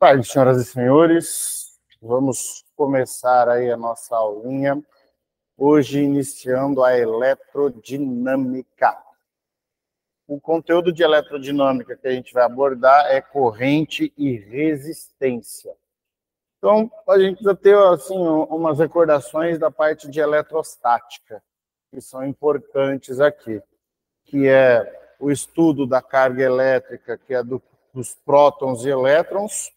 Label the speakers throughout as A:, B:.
A: Boa tarde, senhoras e senhores. Vamos começar aí a nossa aulinha, hoje iniciando a eletrodinâmica. O conteúdo de eletrodinâmica que a gente vai abordar é corrente e resistência. Então, a gente precisa ter assim, umas recordações da parte de eletrostática, que são importantes aqui, que é o estudo da carga elétrica, que é dos prótons e elétrons.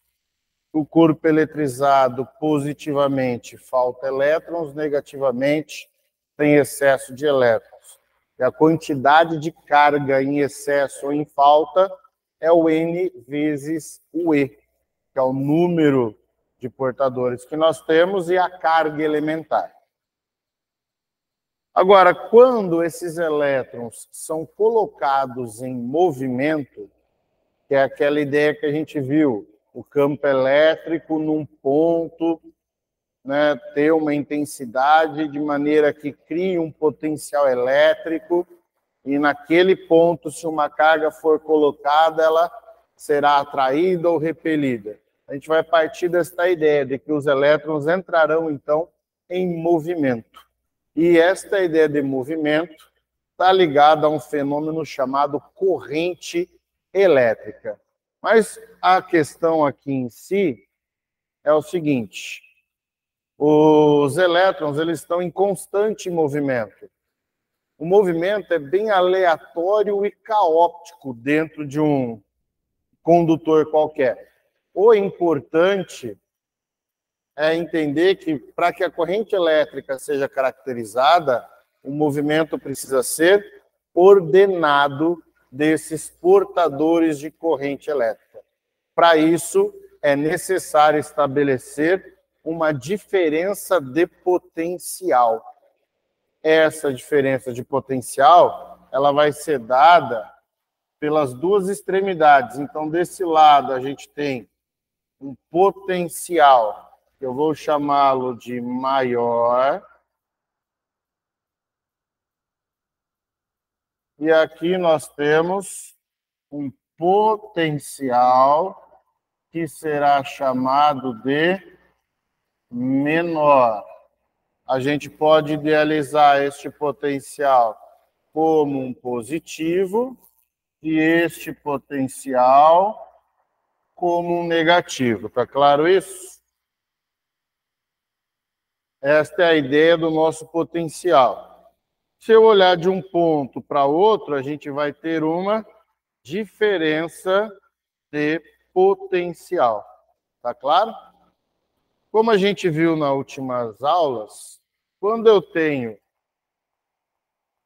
A: O corpo eletrizado positivamente falta elétrons, negativamente tem excesso de elétrons. E a quantidade de carga em excesso ou em falta é o N vezes o E, que é o número de portadores que nós temos e a carga elementar. Agora, quando esses elétrons são colocados em movimento, que é aquela ideia que a gente viu, o campo elétrico num ponto, né, ter uma intensidade de maneira que crie um potencial elétrico, e naquele ponto, se uma carga for colocada, ela será atraída ou repelida. A gente vai partir desta ideia de que os elétrons entrarão, então, em movimento. E esta ideia de movimento está ligada a um fenômeno chamado corrente elétrica. Mas a questão aqui em si é o seguinte: os elétrons eles estão em constante movimento. O movimento é bem aleatório e caótico dentro de um condutor qualquer. O importante é entender que, para que a corrente elétrica seja caracterizada, o movimento precisa ser ordenado desses portadores de corrente elétrica. Para isso, é necessário estabelecer uma diferença de potencial. Essa diferença de potencial, ela vai ser dada pelas duas extremidades. Então, desse lado, a gente tem um potencial, que eu vou chamá-lo de maior. E aqui nós temos um potencial que será chamado de menor. A gente pode idealizar este potencial como um positivo e este potencial como um negativo. Tá claro isso? Esta é a ideia do nosso potencial. Se eu olhar de um ponto para outro, a gente vai ter uma diferença de potencial. Tá claro? Como a gente viu nas últimas aulas, quando eu tenho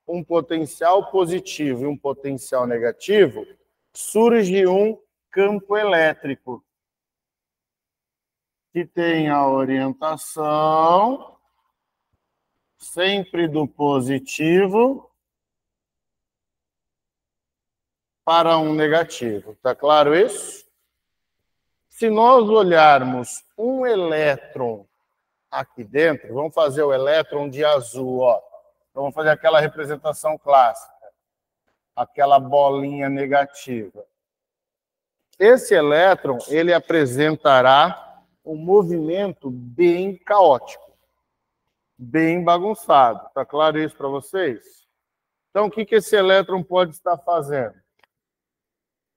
A: um potencial positivo e um potencial negativo, surge um campo elétrico que tem a orientação sempre do positivo para um negativo. Tá claro isso? Se nós olharmos um elétron aqui dentro, vamos fazer o elétron de azul, ó. Então, vamos fazer aquela representação clássica, aquela bolinha negativa. Esse elétron, ele apresentará um movimento bem caótico, bem bagunçado. Tá claro isso para vocês? Então, o que esse elétron pode estar fazendo?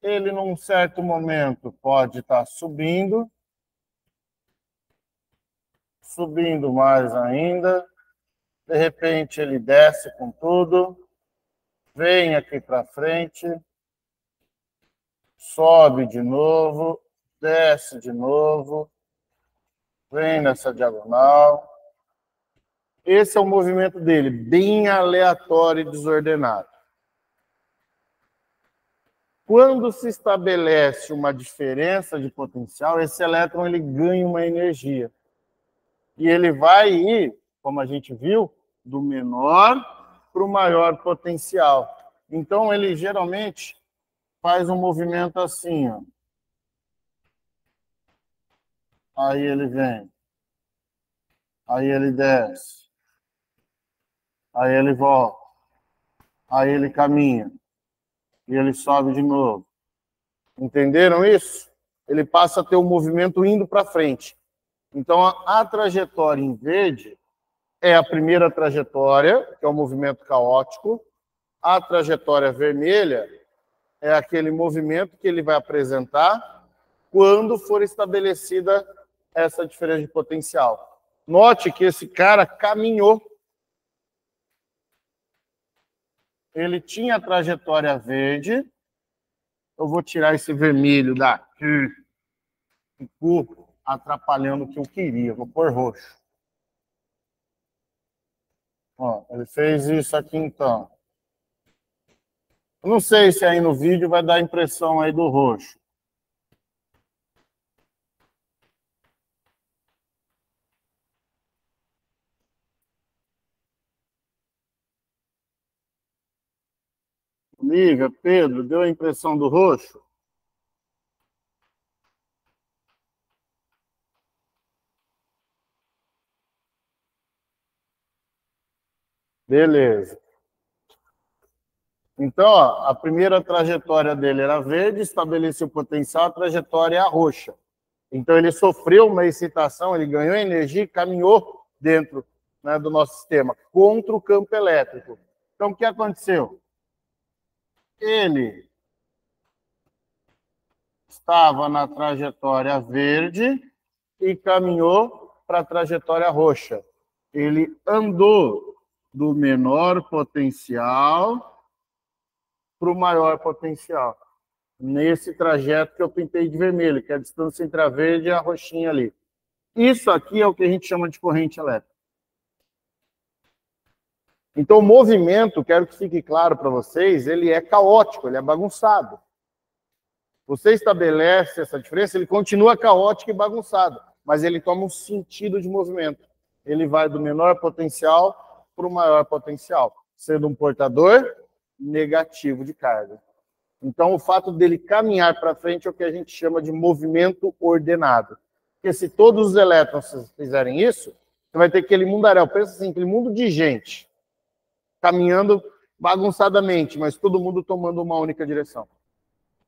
A: Ele, num certo momento, pode estar subindo mais ainda. De repente, ele desce com tudo, vem aqui para frente, sobe de novo, desce de novo, vem nessa diagonal. Esse é o movimento dele, bem aleatório e desordenado. Quando se estabelece uma diferença de potencial, esse elétron ele ganha uma energia. E ele vai ir, como a gente viu, do menor para o maior potencial. Então, ele geralmente faz um movimento assim, ó. Aí ele vem. Aí ele desce. Aí ele volta. Aí ele caminha. E ele sobe de novo. Entenderam isso? ele passa a ter um movimento indo para frente. Então, a trajetória em verde é a primeira trajetória, que é o movimento caótico. A trajetória vermelha é aquele movimento que ele vai apresentar quando for estabelecida essa diferença de potencial. Note que esse cara caminhou. Ele tinha a trajetória verde. Eu vou tirar esse vermelho daqui. Ficou atrapalhando o que eu queria. Vou pôr roxo. Ó, ele fez isso aqui então. Eu não sei se aí no vídeo vai dar a impressão aí do roxo. Liga, Pedro, deu a impressão do roxo? Beleza. Então, ó, a primeira trajetória dele era verde, estabeleceu o potencial, a trajetória é a roxa. Então, ele sofreu uma excitação, ele ganhou energia e caminhou dentro, né, do nosso sistema, contra o campo elétrico. Então, o que aconteceu? Ele estava na trajetória verde e caminhou para a trajetória roxa. Ele andou do menor potencial para o maior potencial. Nesse trajeto que eu pintei de vermelho, que é a distância entre a verde e a roxinha ali. Isso aqui é o que a gente chama de corrente elétrica. Então, o movimento, quero que fique claro para vocês, ele é caótico, ele é bagunçado. Você estabelece essa diferença, ele continua caótico e bagunçado, mas ele toma um sentido de movimento. Ele vai do menor potencial para o maior potencial, sendo um portador negativo de carga. Então, o fato dele caminhar para frente é o que a gente chama de movimento ordenado. Porque se todos os elétrons fizerem isso, você vai ter aquele mundaréu. Pensa assim, aquele mundo de gente caminhando bagunçadamente, mas todo mundo tomando uma única direção.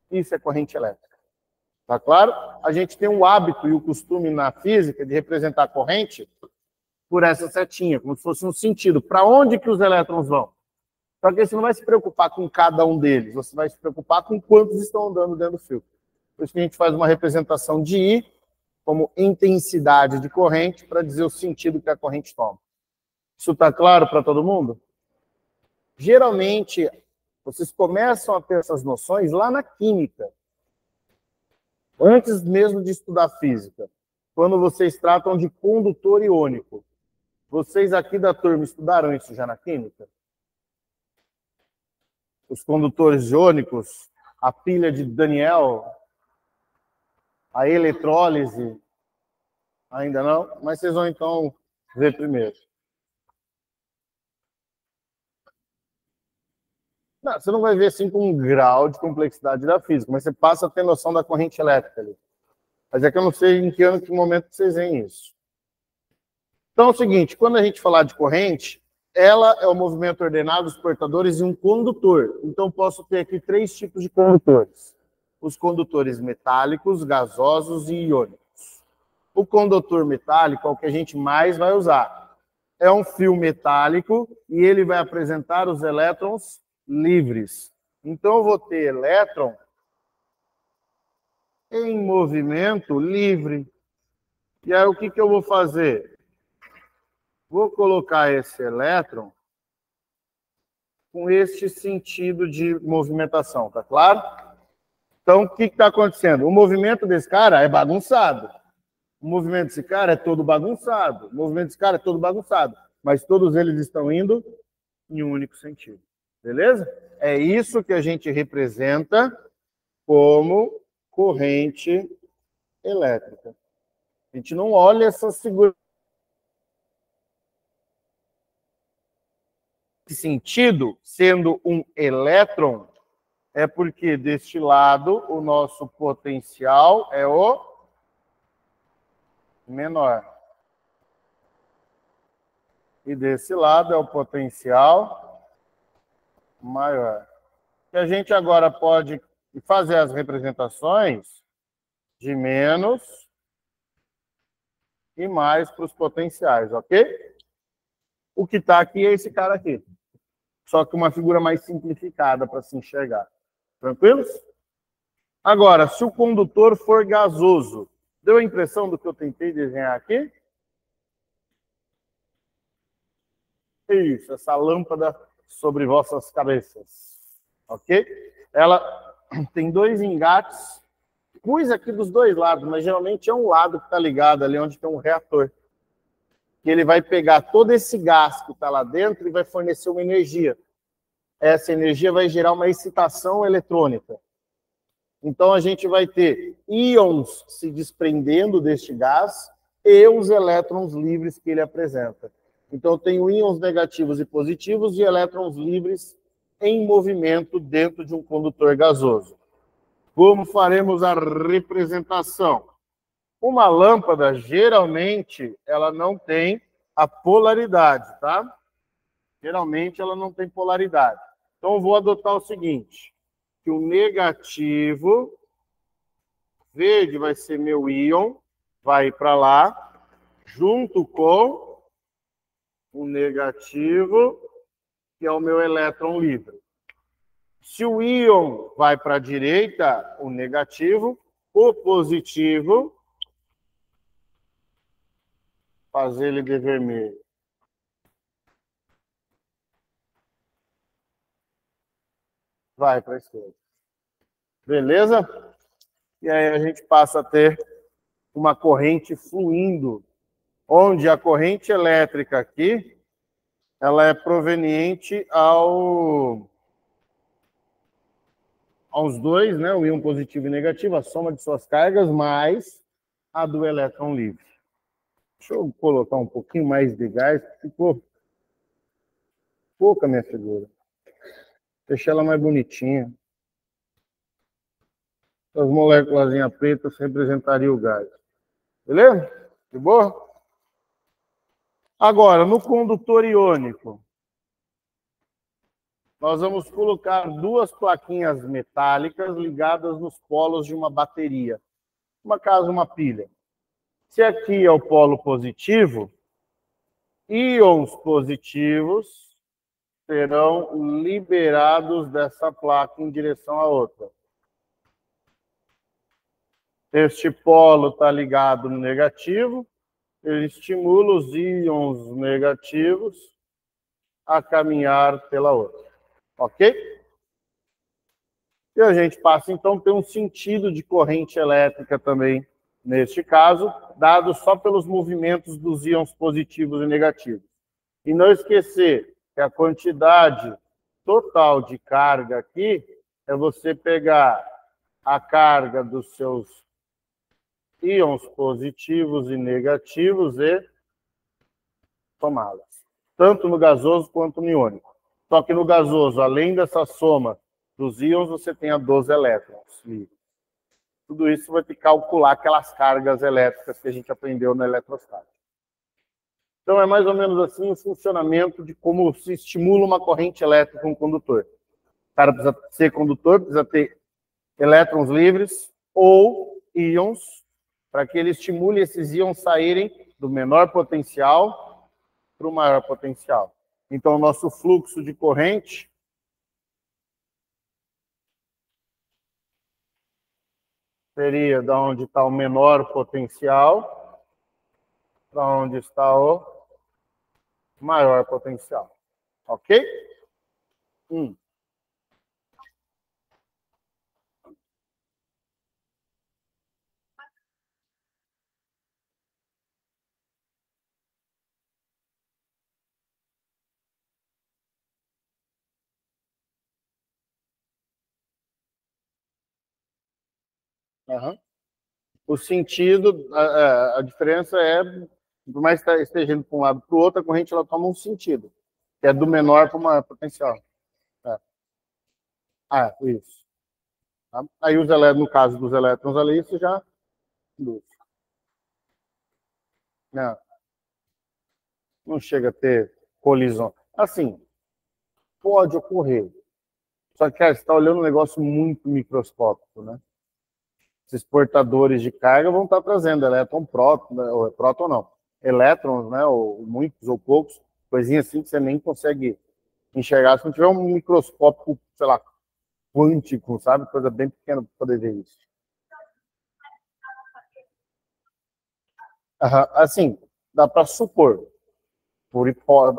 A: Isso é corrente elétrica. Tá claro? A gente tem o hábito e o costume na física de representar a corrente por essa setinha, como se fosse um sentido. Para onde que os elétrons vão? Só que você não vai se preocupar com cada um deles, você vai se preocupar com quantos estão andando dentro do fio. Por isso que a gente faz uma representação de I como intensidade de corrente para dizer o sentido que a corrente toma. Isso está claro para todo mundo? Geralmente, vocês começam a ter essas noções lá na química, antes mesmo de estudar física, quando vocês tratam de condutor iônico. Vocês aqui da turma estudaram isso já na química? Os condutores iônicos, a pilha de Daniel, a eletrólise, ainda não? Mas vocês vão então ver primeiro. Não, você não vai ver assim com um grau de complexidade da física, mas você passa a ter noção da corrente elétrica ali. Mas é que eu não sei em que ano, que momento que vocês veem isso. Então é o seguinte, quando a gente falar de corrente, ela é o movimento ordenado dos portadores e um condutor. Então posso ter aqui 3 tipos de condutores. Os condutores metálicos, gasosos e iônicos. O condutor metálico é o que a gente mais vai usar. É um fio metálico e ele vai apresentar os elétrons livres. Então, eu vou ter elétron em movimento livre. E aí, o que eu vou fazer? Vou colocar esse elétron com este sentido de movimentação, tá claro? Então, o que está acontecendo? O movimento desse cara é bagunçado. O movimento desse cara é todo bagunçado. O movimento desse cara é todo bagunçado. Mas todos eles estão indo em um único sentido. Beleza? É isso que a gente representa como corrente elétrica. A gente não olha essas figuras. Esse sentido, sendo um elétron, é porque deste lado o nosso potencial é o menor. E desse lado é o potencial maior. Que a gente agora pode fazer as representações de menos e mais para os potenciais, ok? O que está aqui é esse cara aqui. Só que uma figura mais simplificada para se enxergar. Tranquilos? Agora, se o condutor for gasoso, deu a impressão do que eu tentei desenhar aqui? Isso, essa lâmpada sobre vossas cabeças. Ok? Ela tem dois engates. Pus aqui dos dois lados, mas geralmente é um lado que está ligado ali onde tem um reator. Que ele vai pegar todo esse gás que está lá dentro e vai fornecer uma energia. Essa energia vai gerar uma excitação eletrônica. Então, a gente vai ter íons se desprendendo deste gás e os elétrons livres que ele apresenta. Então, eu tenho íons negativos e positivos e elétrons livres em movimento dentro de um condutor gasoso. Como faremos a representação? Uma lâmpada, geralmente, ela não tem a polaridade, tá? Geralmente, ela não tem polaridade. Então, eu vou adotar o seguinte, que o negativo, verde vai ser meu íon, vai para lá, junto com o negativo, que é o meu elétron livre. Se o íon vai para a direita, o negativo, o positivo, fazer ele de vermelho. Vai para a esquerda. Beleza? E aí a gente passa a ter uma corrente fluindo, onde a corrente elétrica aqui, ela é proveniente aos dois, né? O íon positivo e negativo, a soma de suas cargas, mais a do elétron livre. Deixa eu colocar um pouquinho mais de gás, ficou pouca minha figura. Deixa ela mais bonitinha. As moléculas pretas representariam o gás. Beleza? De boa? Agora, no condutor iônico, nós vamos colocar duas plaquinhas metálicas ligadas nos polos de uma bateria. Uma caso, uma pilha. Se aqui é o polo positivo, íons positivos serão liberados dessa placa em direção à outra. Este polo está ligado no negativo, ele estimula os íons negativos a caminhar pela outra. Ok? E a gente passa, então, a ter um sentido de corrente elétrica também, neste caso, dado só pelos movimentos dos íons positivos e negativos. E não esquecer que a quantidade total de carga aqui é você pegar a carga dos seus íons positivos e negativos e somá-las. Tanto no gasoso quanto no iônico. Só que no gasoso, além dessa soma dos íons, você tem a 12 elétrons livres. Tudo isso vai ter que calcular aquelas cargas elétricas que a gente aprendeu na eletrostática. Então, é mais ou menos assim o funcionamento de como se estimula uma corrente elétrica com um condutor. O cara precisa ser condutor, precisa ter elétrons livres ou íons, para que ele estimule esses íons saírem do menor potencial para o maior potencial. Então, o nosso fluxo de corrente seria da onde está o menor potencial para onde está o maior potencial. Ok? Uhum. O sentido, a diferença é, por mais que esteja indo para um lado para o outro, a corrente ela toma um sentido, que é do menor para o maior potencial. Isso. Tá? Aí, no caso dos elétrons ali, isso já... Não, não chega a ter colisão. Assim, pode ocorrer. Só que, cara, você está olhando um negócio muito microscópico, né? Esses portadores de carga vão estar trazendo elétron, próton, ou próton não, elétrons, né, ou muitos ou poucos, coisinhas assim que você nem consegue enxergar se não tiver um microscópio, sei lá, quântico, sabe? Coisa bem pequena para poder ver isso. Assim, dá para supor,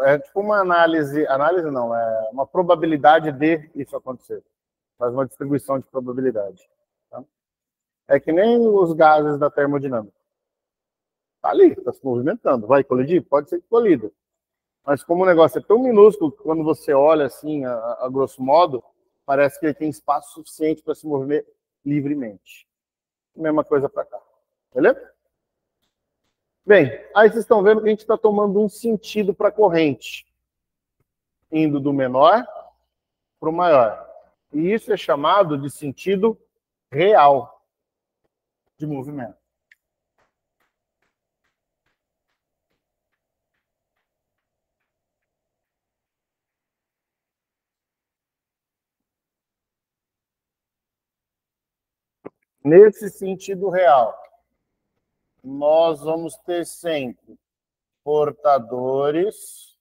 A: é tipo uma análise não, é uma probabilidade de isso acontecer. Faz uma distribuição de probabilidade. Tá? É que nem os gases da termodinâmica. Tá ali, está se movimentando. Vai colidir? Pode ser que colida. Mas como o negócio é tão minúsculo que quando você olha assim, a grosso modo, parece que ele tem espaço suficiente para se mover livremente. Mesma coisa para cá. Beleza? Bem, aí vocês estão vendo que a gente está tomando um sentido para a corrente, indo do menor para o maior. E isso é chamado de sentido real de movimento. Nesse sentido real, nós vamos ter sempre portadores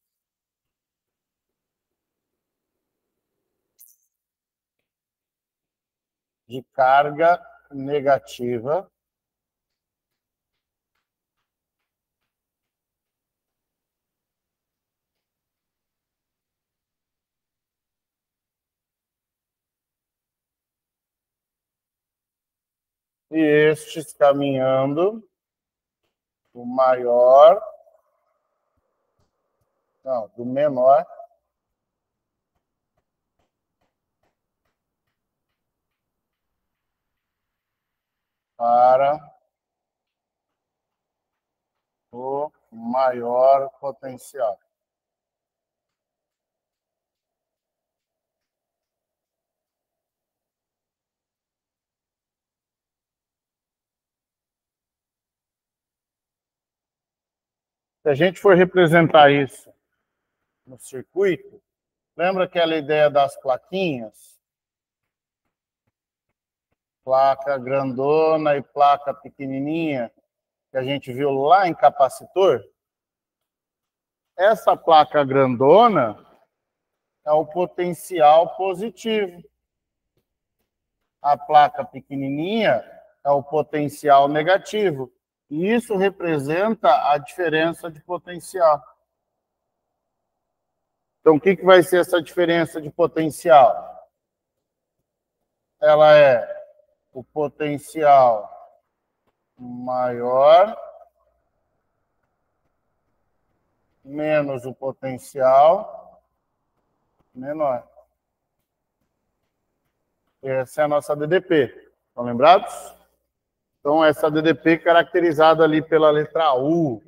A: de carga negativa e estes caminhando do maior, não, do menor para o maior potencial. Se a gente for representar isso no circuito, lembra aquela ideia das plaquinhas? Placa grandona e placa pequenininha, que a gente viu lá em capacitor? Essa placa grandona é o potencial positivo. A placa pequenininha é o potencial negativo. E isso representa a diferença de potencial. Então, o que vai ser essa diferença de potencial? Ela é o potencial maior menos o potencial menor. Essa é a nossa DDP. Estão lembrados? Então, essa DDP caracterizada ali pela letra U.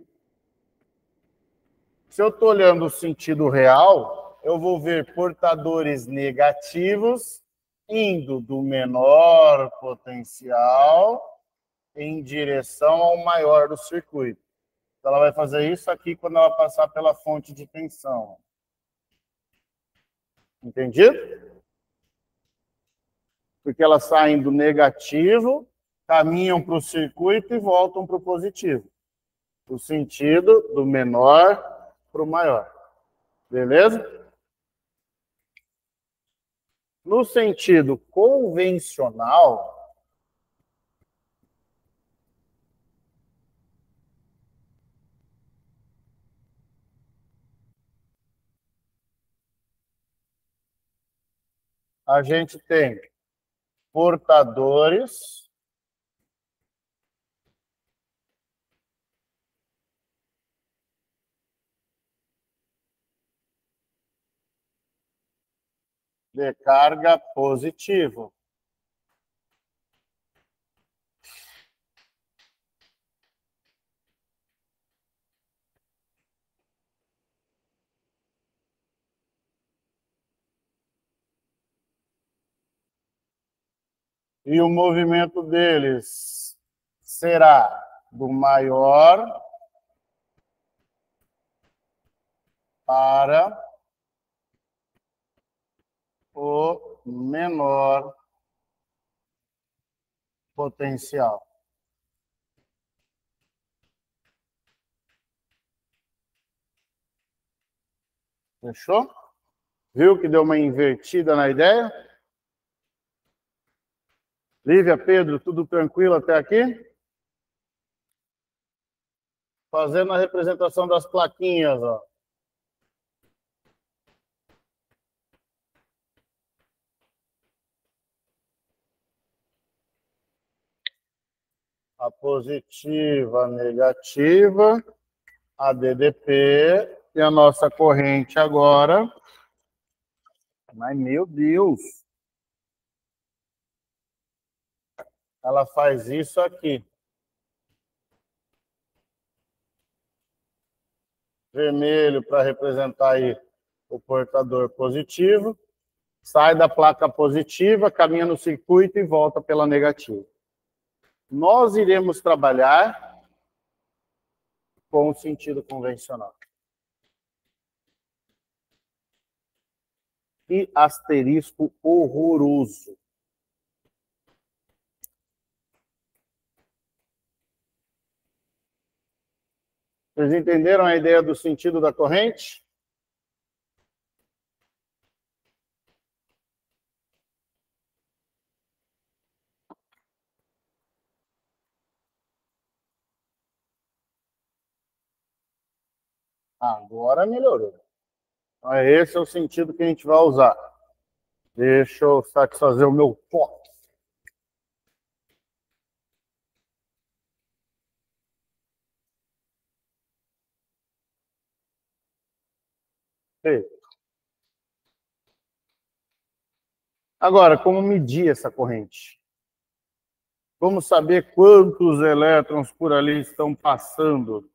A: Se eu estou olhando o sentido real, eu vou ver portadores negativos indo do menor potencial em direção ao maior do circuito. Então, ela vai fazer isso aqui quando ela passar pela fonte de tensão. Entendido? Porque elas saem do negativo, caminham para o circuito e voltam para o positivo. O sentido do menor para o maior. Beleza? No sentido convencional, a gente tem portadores de carga positivo. E o movimento deles será do maior para o menor potencial. Fechou? Viu que deu uma invertida na ideia? Lívia, Pedro, tudo tranquilo até aqui? Fazendo a representação das plaquinhas, ó. A positiva, a negativa, a DDP e a nossa corrente agora. Mas, meu Deus! Ela faz isso aqui. Vermelho para representar aí o portador positivo. Sai da placa positiva, caminha no circuito e volta pela negativa. Nós iremos trabalhar com o sentido convencional. Que asterisco horroroso. Vocês entenderam a ideia do sentido da corrente? Agora melhorou. Esse é o sentido que a gente vai usar. Deixa eu satisfazer o meu foco. Agora, como medir essa corrente? Como saber quantos elétrons por ali estão passando?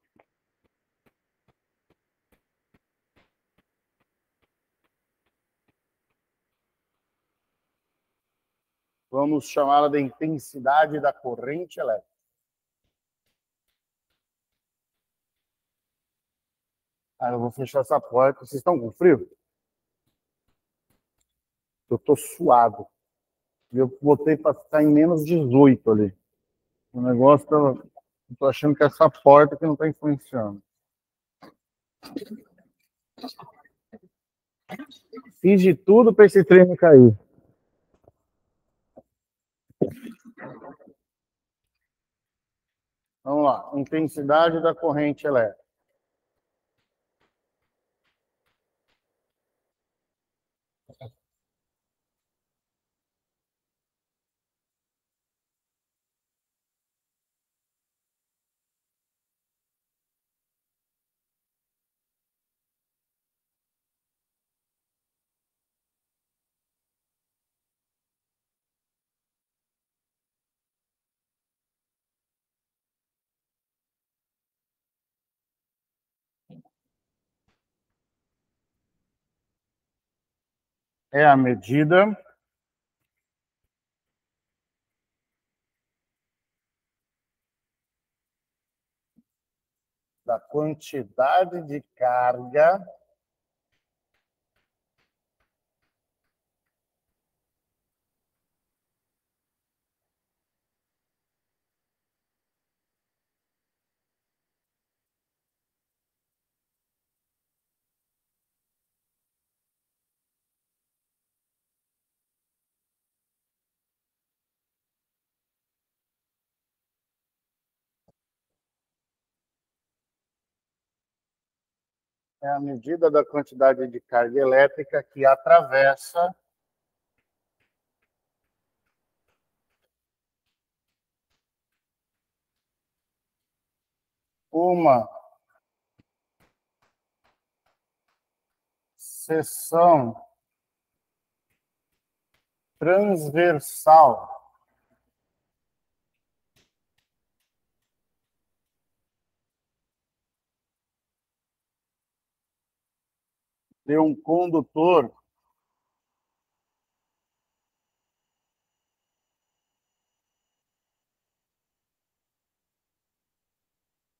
A: Vamos chamá-la de intensidade da corrente elétrica. Eu vou fechar essa porta. Vocês estão com frio? Eu estou suado. Eu botei para ficar em menos 18 ali. O negócio estava... Estou achando que essa porta que não está influenciando. Fiz de tudo para esse trem cair. Vamos lá. Intensidade da corrente elétrica. É a medida da quantidade de carga é a medida da quantidade de carga elétrica que atravessa uma seção transversal de um condutor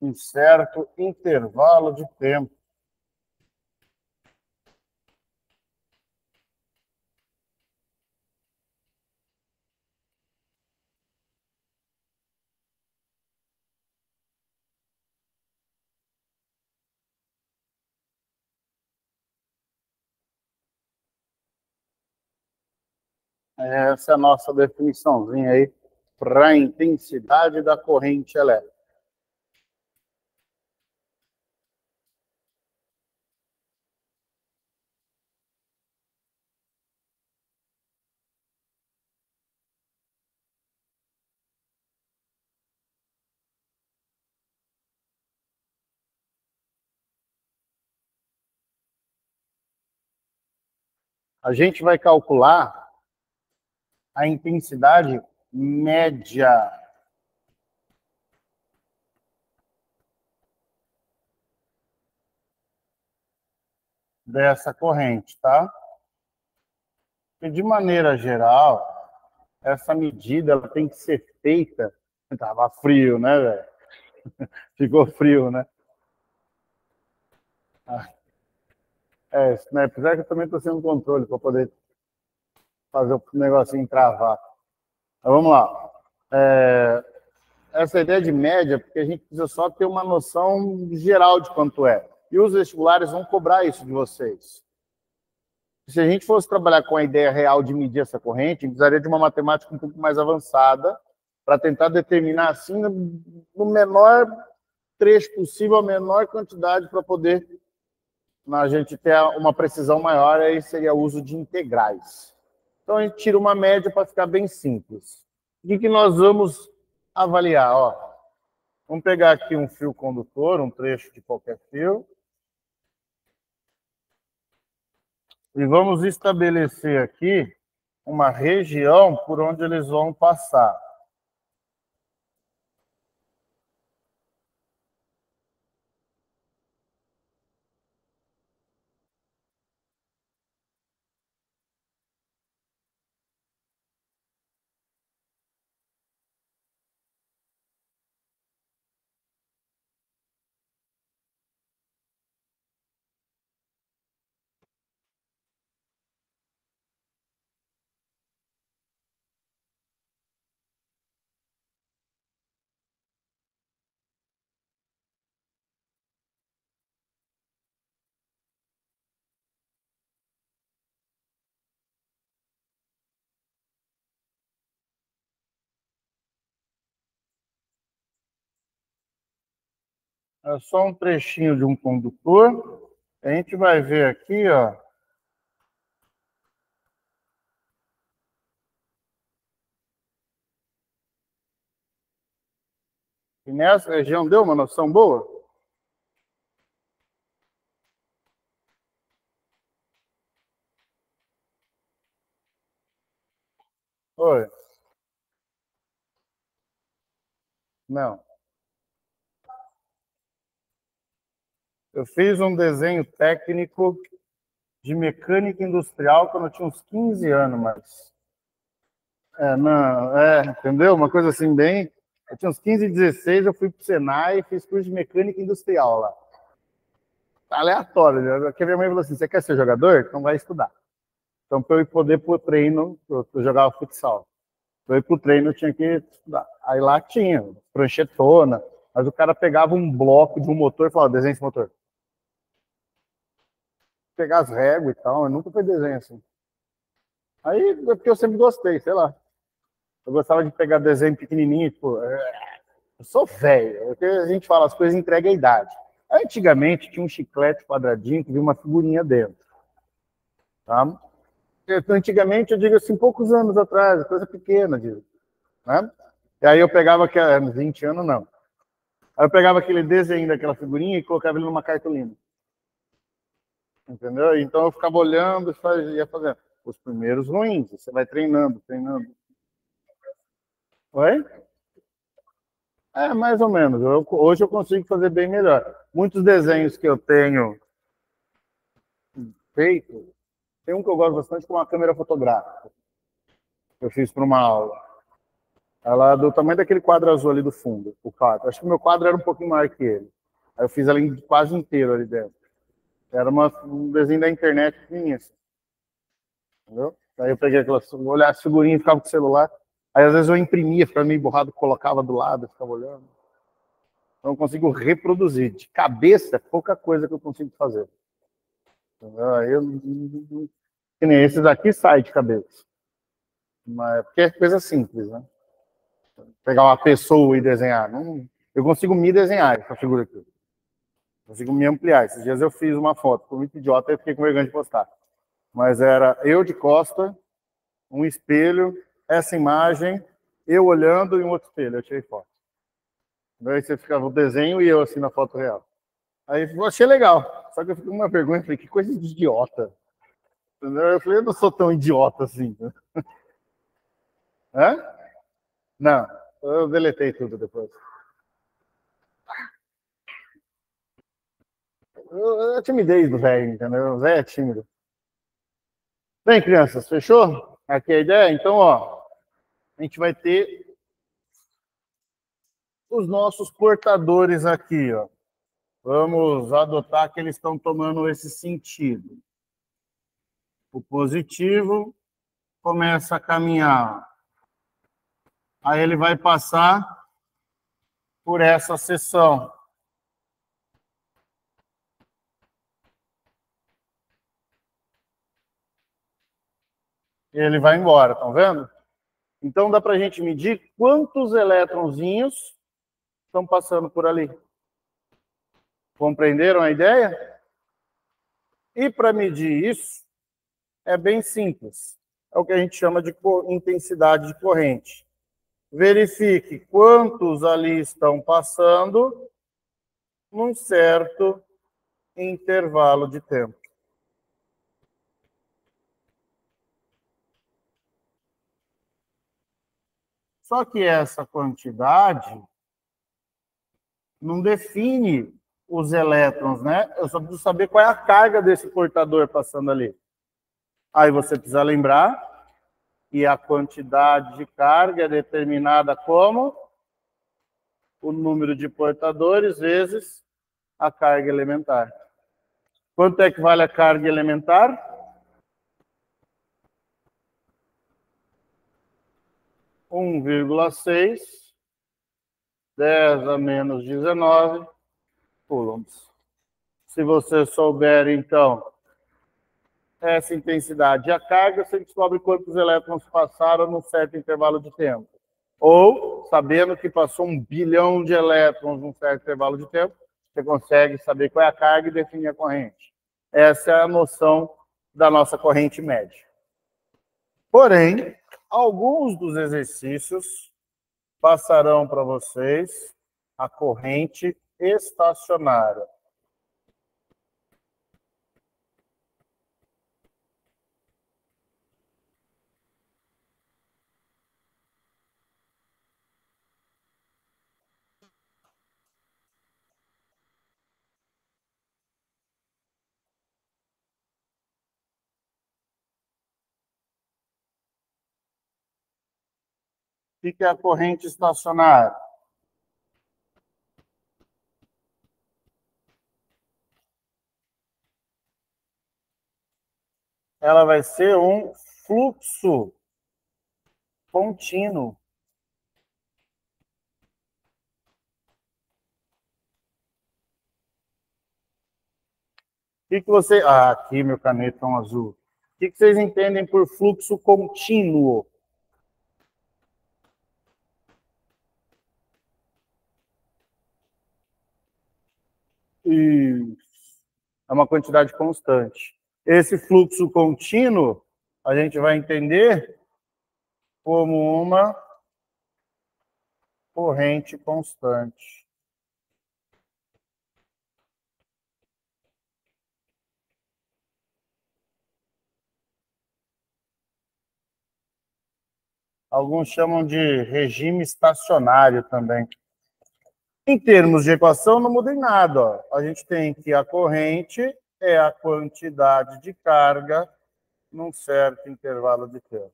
A: em certo intervalo de tempo. Essa é a nossa definiçãozinha aí para a intensidade da corrente elétrica. A gente vai calcular a intensidade média dessa corrente, tá? E de maneira geral, essa medida ela tem que ser feita. Tava frio, né, velho? Ficou frio, né? Né? Apesar que eu também estou sem um controle para poder fazer o negocinho travar. Então, vamos lá. Essa ideia de média, porque a gente precisa só ter uma noção geral de quanto é. E os vestibulares vão cobrar isso de vocês. Se a gente fosse trabalhar com a ideia real de medir essa corrente, a gente precisaria de uma matemática um pouco mais avançada para tentar determinar, assim, no menor trecho possível, a menor quantidade para poder a gente ter uma precisão maior, aí seria o uso de integrais. Então, a gente tira uma média para ficar bem simples. O que nós vamos avaliar? Ó, vamos pegar aqui um fio condutor, um trecho de qualquer fio, e vamos estabelecer aqui uma região por onde eles vão passar. É só um trechinho de um condutor. A gente vai ver aqui, ó. E nessa região deu uma noção boa? Oi? Não. Eu fiz um desenho técnico de mecânica industrial quando eu tinha uns 15 anos, mas... não, entendeu? Uma coisa assim, bem... Eu tinha uns 15, 16, eu fui pro Senai e fiz curso de mecânica industrial lá. Aleatório. Né? Porque minha mãe falou assim, você quer ser jogador? Então vai estudar. Então, para eu poder ir pro treino, eu jogava futsal. Para eu ir pro treino, eu tinha que estudar. Aí lá tinha, pranchetona, mas o cara pegava um bloco de um motor e falava, desenha esse motor. Pegar as réguas e tal, eu nunca fui desenho assim. Aí, é porque eu sempre gostei, sei lá. Eu gostava de pegar desenho pequenininho, tipo, eu sou velho, porque a gente fala, as coisas entregam a idade. Antigamente tinha um chiclete quadradinho que vinha uma figurinha dentro. Tá? Antigamente, eu digo assim, poucos anos atrás, coisa pequena, digo, né? E aí eu pegava, 20 anos não. Aí eu pegava aquele desenho daquela figurinha e colocava ele numa cartolina. Entendeu? Então eu ficava olhando e ia fazendo. Os primeiros ruins, você vai treinando, treinando. Oi? Mais ou menos. Hoje eu consigo fazer bem melhor. Muitos desenhos que eu tenho feito, tem um que eu gosto bastante com uma câmera fotográfica. Eu fiz para uma aula. Ela é do tamanho daquele quadro azul ali do fundo, o quadro. Acho que o meu quadro era um pouquinho maior que ele. Aí eu fiz ali quase inteiro ali dentro. Era um desenho da internet minha, assim, entendeu? Aí eu peguei aquelas, olhar as figurinhas e ficava com o celular. Aí às vezes eu imprimia, ficava meio borrado, colocava do lado, ficava olhando. Então eu consigo reproduzir. De cabeça, é pouca coisa que eu consigo fazer. Aí que nem esses aqui saem de cabeça. Mas, porque é coisa simples, né? Pegar uma pessoa e desenhar. Não, eu consigo me desenhar essa figura aqui. Consigo me ampliar. Esses dias eu fiz uma foto, foi muito idiota e fiquei com vergonha de postar. Mas era eu de costa, um espelho, essa imagem, eu olhando e um outro espelho. Eu tirei foto. Daí você ficava o desenho e eu assim na foto real. Aí eu achei legal. Só que eu fiquei com uma vergonha, falei, que coisa de idiota. Entendeu? Eu falei, eu não sou tão idiota assim. Hã? Não, eu deletei tudo depois. A timidez do velho, entendeu? O velho é tímido. Bem, crianças, fechou? Aqui é a ideia? Então, ó, a gente vai ter os nossos portadores aqui, ó. Vamos adotar que eles estão tomando esse sentido. O positivo começa a caminhar. Aí ele vai passar por essa seção. E ele vai embora, estão vendo? Então dá para a gente medir quantos elétronzinhos estão passando por ali. Compreenderam a ideia? E para medir isso, é bem simples. É o que a gente chama de intensidade de corrente. Verifique quantos ali estão passando num certo intervalo de tempo. Só que essa quantidade não define os elétrons, né? Eu só preciso saber qual é a carga desse portador passando ali. Aí você precisa lembrar que a quantidade de carga é determinada como o número de portadores vezes a carga elementar. Quanto é que vale a carga elementar? 1,6, 10 a menos 19 coulombs. Se você souber, então, essa intensidade e a carga, você descobre quantos elétrons passaram num certo intervalo de tempo. Ou, sabendo que passou 1 bilhão de elétrons num certo intervalo de tempo, você consegue saber qual é a carga e definir a corrente. Essa é a noção da nossa corrente média. Porém, alguns dos exercícios passarão para vocês a corrente estacionária. O que é a corrente estacionária? Ela vai ser um fluxo contínuo. O que você... Ah, aqui meu canetão azul. O que vocês entendem por fluxo contínuo? É uma quantidade constante. Esse fluxo contínuo, a gente vai entender como uma corrente constante. Alguns chamam de regime estacionário também. Em termos de equação, não muda em nada. Ó. A gente tem que a corrente é a quantidade de carga num certo intervalo de tempo.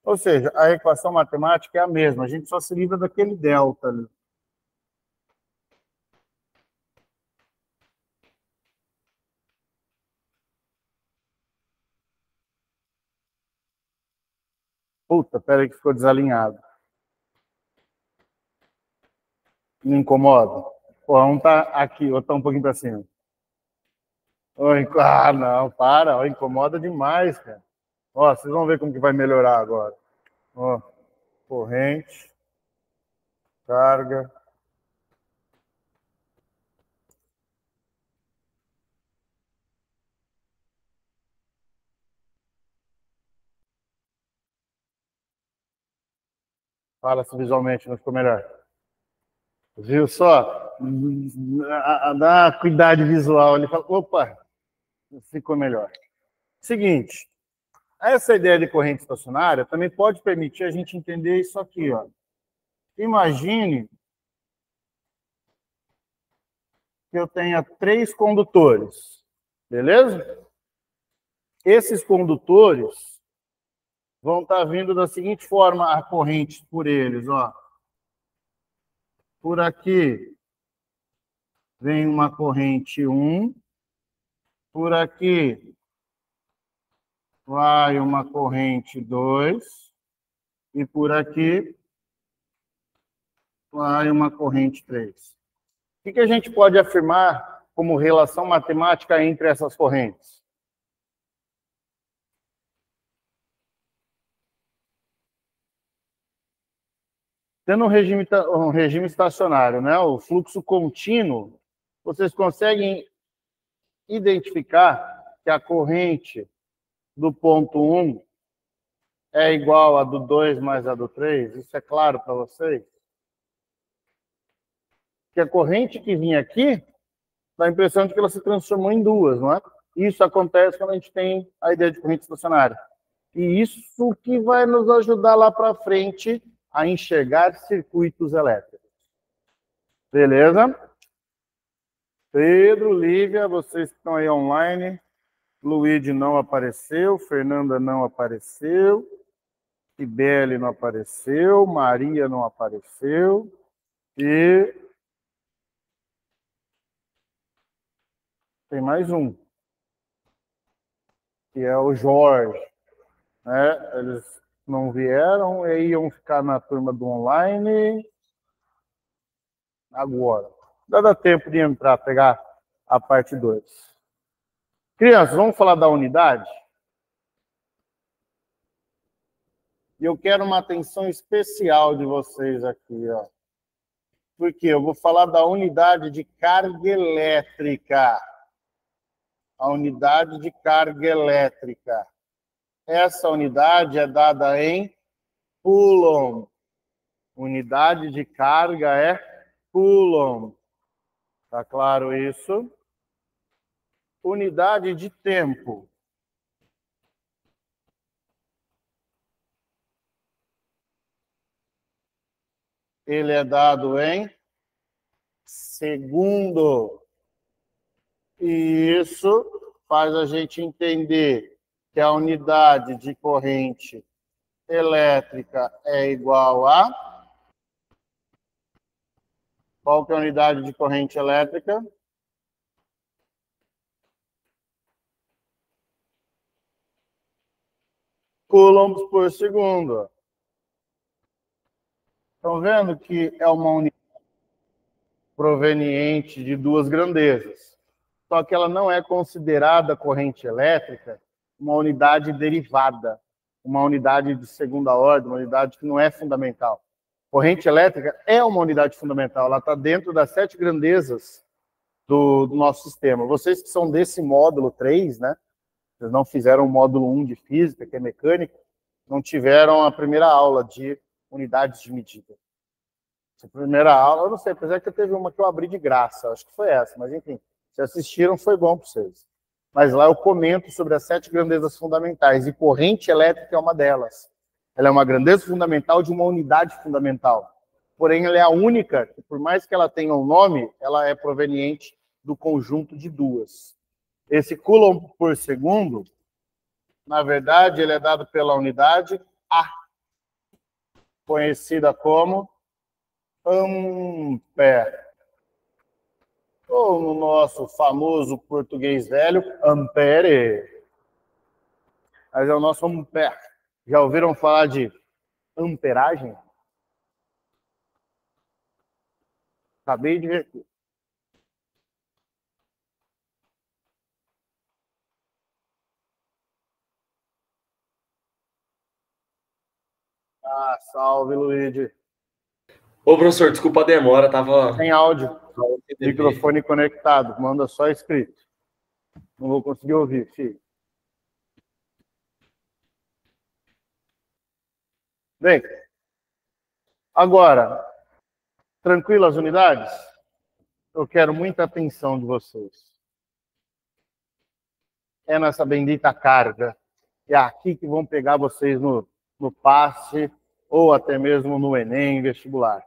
A: Ou seja, a equação matemática é a mesma, a gente só se livra daquele delta ali. Puta, peraí que ficou desalinhado. Me incomoda? Pô, um tá aqui, outro tá um pouquinho para cima. Ah, não, para, incomoda demais, cara. Ó, vocês vão ver como que vai melhorar agora. Ó, corrente, carga. Fala-se visualmente, não ficou melhor. Viu só? Dá uma cuidado visual. Ele fala, opa, ficou melhor. Seguinte, essa ideia de corrente estacionária também pode permitir a gente entender isso aqui, ó. Imagine que eu tenha 3 condutores, beleza? Esses condutores vão estar vindo da seguinte forma a corrente por eles, ó. Por aqui vem uma corrente 1, por aqui vai uma corrente 2 e por aqui vai uma corrente 3. O que a gente pode afirmar como relação matemática entre essas correntes? Tendo um regime estacionário, né, o fluxo contínuo, vocês conseguem identificar que a corrente do ponto 1 é igual a do 2 mais a do 3? Isso é claro para vocês? Que a corrente que vinha aqui, dá a impressão de que ela se transformou em duas, não é? Isso acontece quando a gente tem a ideia de corrente estacionária. E isso que vai nos ajudar lá para frente a enxergar circuitos elétricos. Beleza? Pedro, Lívia, vocês que estão aí online. Luíde não apareceu, Fernanda não apareceu, Sibeli não apareceu, Maria não apareceu e tem mais um, que é o Jorge, né? Eles não vieram e iam ficar na turma do online agora. Dá tempo de entrar, pegar a parte 2. Crianças, vamos falar da unidade? E eu quero uma atenção especial de vocês aqui, ó. Porque eu vou falar da unidade de carga elétrica. A unidade de carga elétrica. Essa unidade é dada em Coulomb. Unidade de carga é Coulomb. Tá claro isso? Unidade de tempo. Ele é dado em segundo. E isso faz a gente entender que a unidade de corrente elétrica é igual a... Qual que é a unidade de corrente elétrica? Coulombs por segundo. Estão vendo que é uma unidade proveniente de duas grandezas. Só que ela não é considerada corrente elétrica uma unidade derivada, uma unidade de segunda ordem, uma unidade que não é fundamental. Corrente elétrica é uma unidade fundamental, ela está dentro das 7 grandezas do nosso sistema. Vocês que são desse módulo 3, né? Vocês não fizeram o módulo 1 de física, que é mecânica, não tiveram a primeira aula de unidades de medida. Essa primeira aula, eu não sei, apesar que teve uma que eu abri de graça, acho que foi essa, mas enfim, se assistiram, foi bom para vocês. Mas lá eu comento sobre as 7 grandezas fundamentais, e corrente elétrica é uma delas. Ela é uma grandeza fundamental de uma unidade fundamental. Porém, ela é a única, que por mais que ela tenha um nome, ela é proveniente do conjunto de duas. Esse Coulomb por segundo, na verdade, ele é dado pela unidade A, conhecida como ampere. Ou no nosso famoso português velho, ampere. Mas é o nosso ampere. Já ouviram falar de amperagem? Acabei de ver. Ah, salve, Luigi.
B: Ô, professor, desculpa a demora, tava...
A: Sem áudio. Microfone conectado, manda só escrito. Não vou conseguir ouvir, filho. Bem, agora, tranquilo as unidades? Eu quero muita atenção de vocês. É nessa bendita carga. É aqui que vão pegar vocês no passe ou até mesmo no Enem vestibular.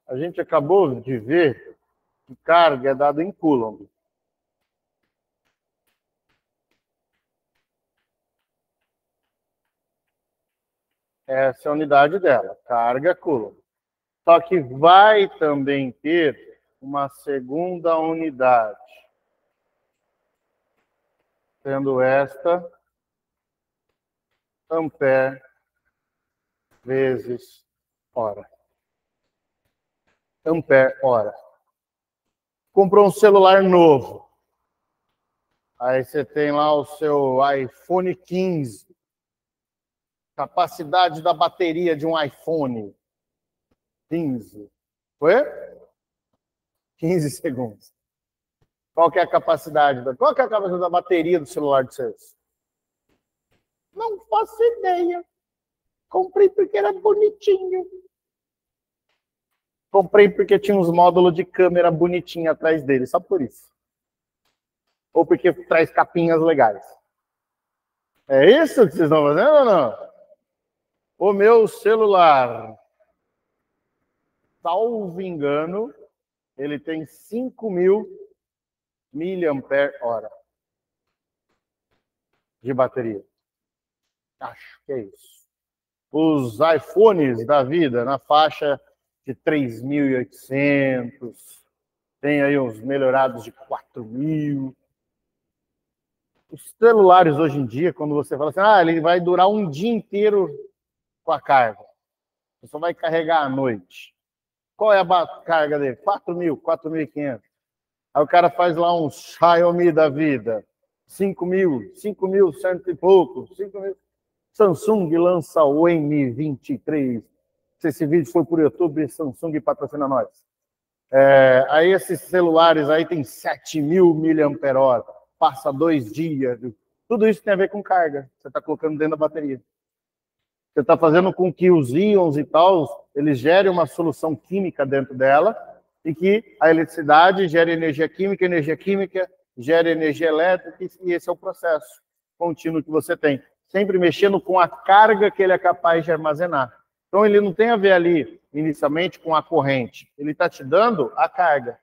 A: A gente acabou de ver que carga é dada em Coulomb. Essa é a unidade dela, carga Coulomb. Só que vai também ter uma segunda unidade, sendo esta ampere vezes hora. Ampere hora. Comprou um celular novo. Aí você tem lá o seu iPhone 15. Capacidade da bateria de um iPhone 15. Foi? 15 segundos. Qual que é a capacidade da bateria do celular de vocês? Não faço ideia. Comprei porque era bonitinho. Comprei porque tinha uns módulos de câmera bonitinho atrás dele, só por isso. Ou porque traz capinhas legais. É isso que vocês estão fazendo ou não? O meu celular, salvo engano, ele tem 5.000 mAh de bateria. Acho que é isso. Os iPhones da vida, na faixa de 3.800, tem aí uns melhorados de 4.000. Os celulares hoje em dia, quando você fala assim, ele vai durar um dia inteiro com a carga. Você só vai carregar à noite. Qual é a carga dele? 4.000, 4.500. Aí o cara faz lá um Xiaomi da vida. 5.000, 5.100 e pouco, 5.000. Samsung lança o M23. Se esse vídeo for por YouTube, Samsung patrocina nós. Aí esses celulares aí tem 7.000 mAh. Passa 2 dias. Tudo isso tem a ver com carga. Você está colocando dentro da bateria. Você está fazendo com que os íons e tal, eles gerem uma solução química dentro dela e que a eletricidade gere energia química gera energia elétrica e esse é o processo contínuo que você tem. Sempre mexendo com a carga que ele é capaz de armazenar. Então, ele não tem a ver ali, inicialmente, com a corrente. Ele está te dando a carga.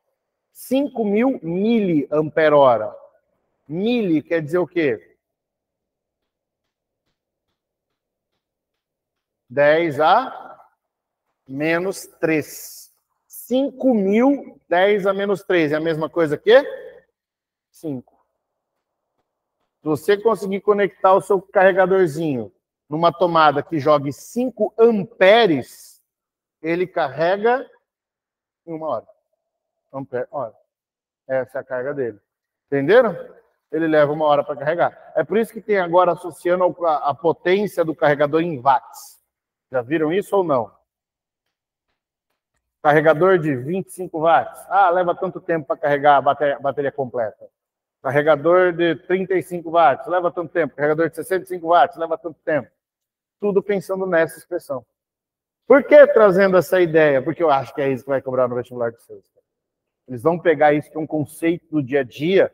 A: 5.000 mAh. Mili quer dizer o quê? 10 a menos 3. 5.000, 10 a menos 3. É a mesma coisa que 5. Se você conseguir conectar o seu carregadorzinho numa tomada que jogue 5 amperes, ele carrega em 1 hora. Ampere hora. Essa é a carga dele. Entenderam? Ele leva 1 hora para carregar. É por isso que tem agora associando a potência do carregador em watts. Já viram isso ou não? Carregador de 25 watts. Leva tanto tempo para carregar a bateria completa. Carregador de 35 watts. Leva tanto tempo. Carregador de 65 watts. Leva tanto tempo. Tudo pensando nessa expressão. Por que trazendo essa ideia? Porque eu acho que é isso que vai cobrar no vestibular de vocês. Eles vão pegar isso que é um conceito do dia a dia,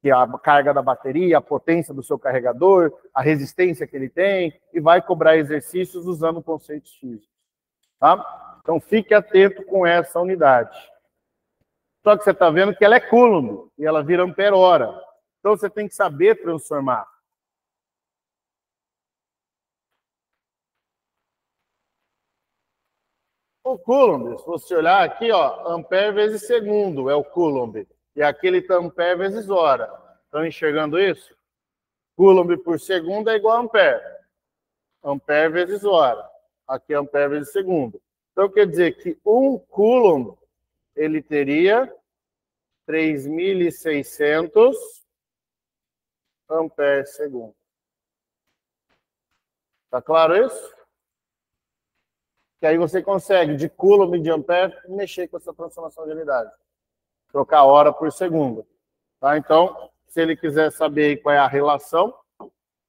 A: que é a carga da bateria, a potência do seu carregador, a resistência que ele tem, e vai cobrar exercícios usando conceitos físicos. Tá? Então, fique atento com essa unidade. Só que você está vendo que ela é Coulomb, e ela vira ampere-hora. Então, você tem que saber transformar. O Coulomb, se você olhar aqui, ó, ampere vezes segundo é o Coulomb. E aqui ele está ampere vezes hora. Estão enxergando isso? Coulomb por segundo é igual a ampere. Ampere vezes hora. Aqui é ampere vezes segundo. Então, quer dizer que 1 Coulomb, ele teria 3.600 ampere segundo. Tá claro isso? Que aí você consegue, de coulomb e de ampere, mexer com essa transformação de unidade. Trocar hora por segundo. Tá? Então, se ele quiser saber qual é a relação,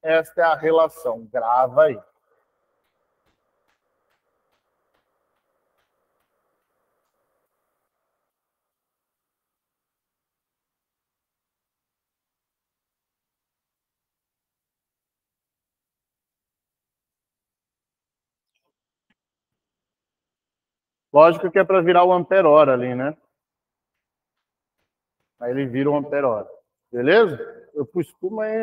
A: esta é a relação. Grava aí. Lógico que é para virar o ampere-hora ali, né? Aí ele vira o ampere-hora. Beleza? Eu pus espuma aí.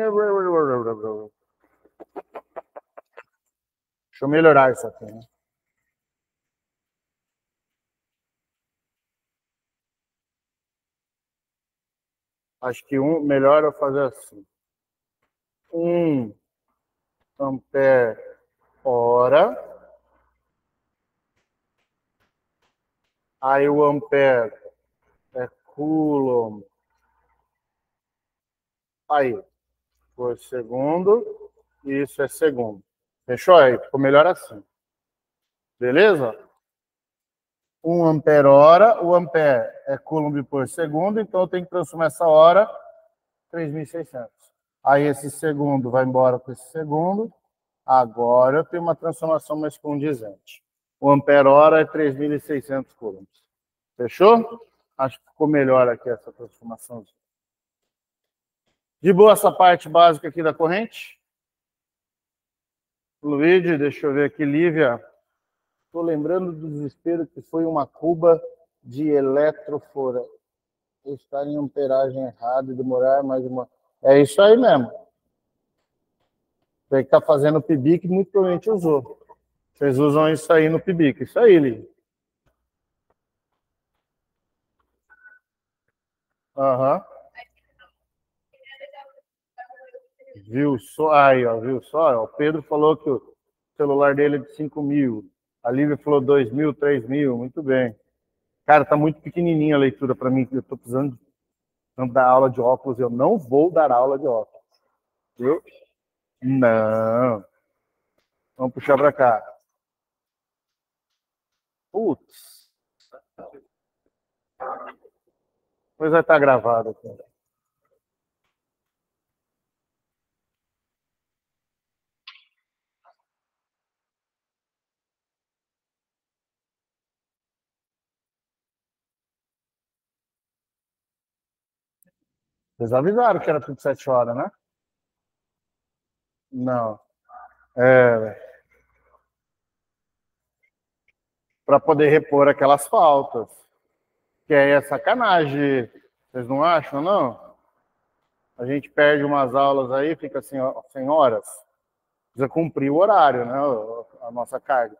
A: Deixa eu melhorar isso aqui, né? Acho que melhor eu fazer assim. 1 ampere-hora. Aí o ampere é coulomb. Aí, por segundo. Isso é segundo. Fechou aí? Ficou melhor assim. Beleza? 1 ampere-hora. O ampere é coulomb por segundo, então eu tenho que transformar essa hora 3.600. Aí esse segundo vai embora com esse segundo. Agora eu tenho uma transformação mais condizente. O ampere-hora é 3.600 coulombs. Fechou? Acho que ficou melhor aqui essa transformação. De boa essa parte básica aqui da corrente? Luigi, deixa eu ver aqui, Lívia. Estou lembrando do desespero que foi uma cuba de eletrofora. Estar em amperagem errada e demorar mais uma... É isso aí mesmo. Você que está fazendo o PIBIC, muito provavelmente usou. Vocês usam isso aí no PIBIC. Isso aí, Lívia. Aham. Viu só? Aí, ó, viu só? O Pedro falou que o celular dele é de 5.000. A Lívia falou 2.000, 3.000. Muito bem. Cara, tá muito pequenininha a leitura para mim. Eu tô precisando dar aula de óculos. Eu não vou dar aula de óculos. Viu? Não. Vamos puxar para cá. Putz. Pois vai estar gravado aqui. Vocês avisaram que era tudo 7 horas, né? Não. É, para poder repor aquelas faltas. Que aí é sacanagem. Vocês não acham, não? A gente perde umas aulas aí, fica assim, ó, sem horas. Precisa cumprir o horário, né? A nossa carga.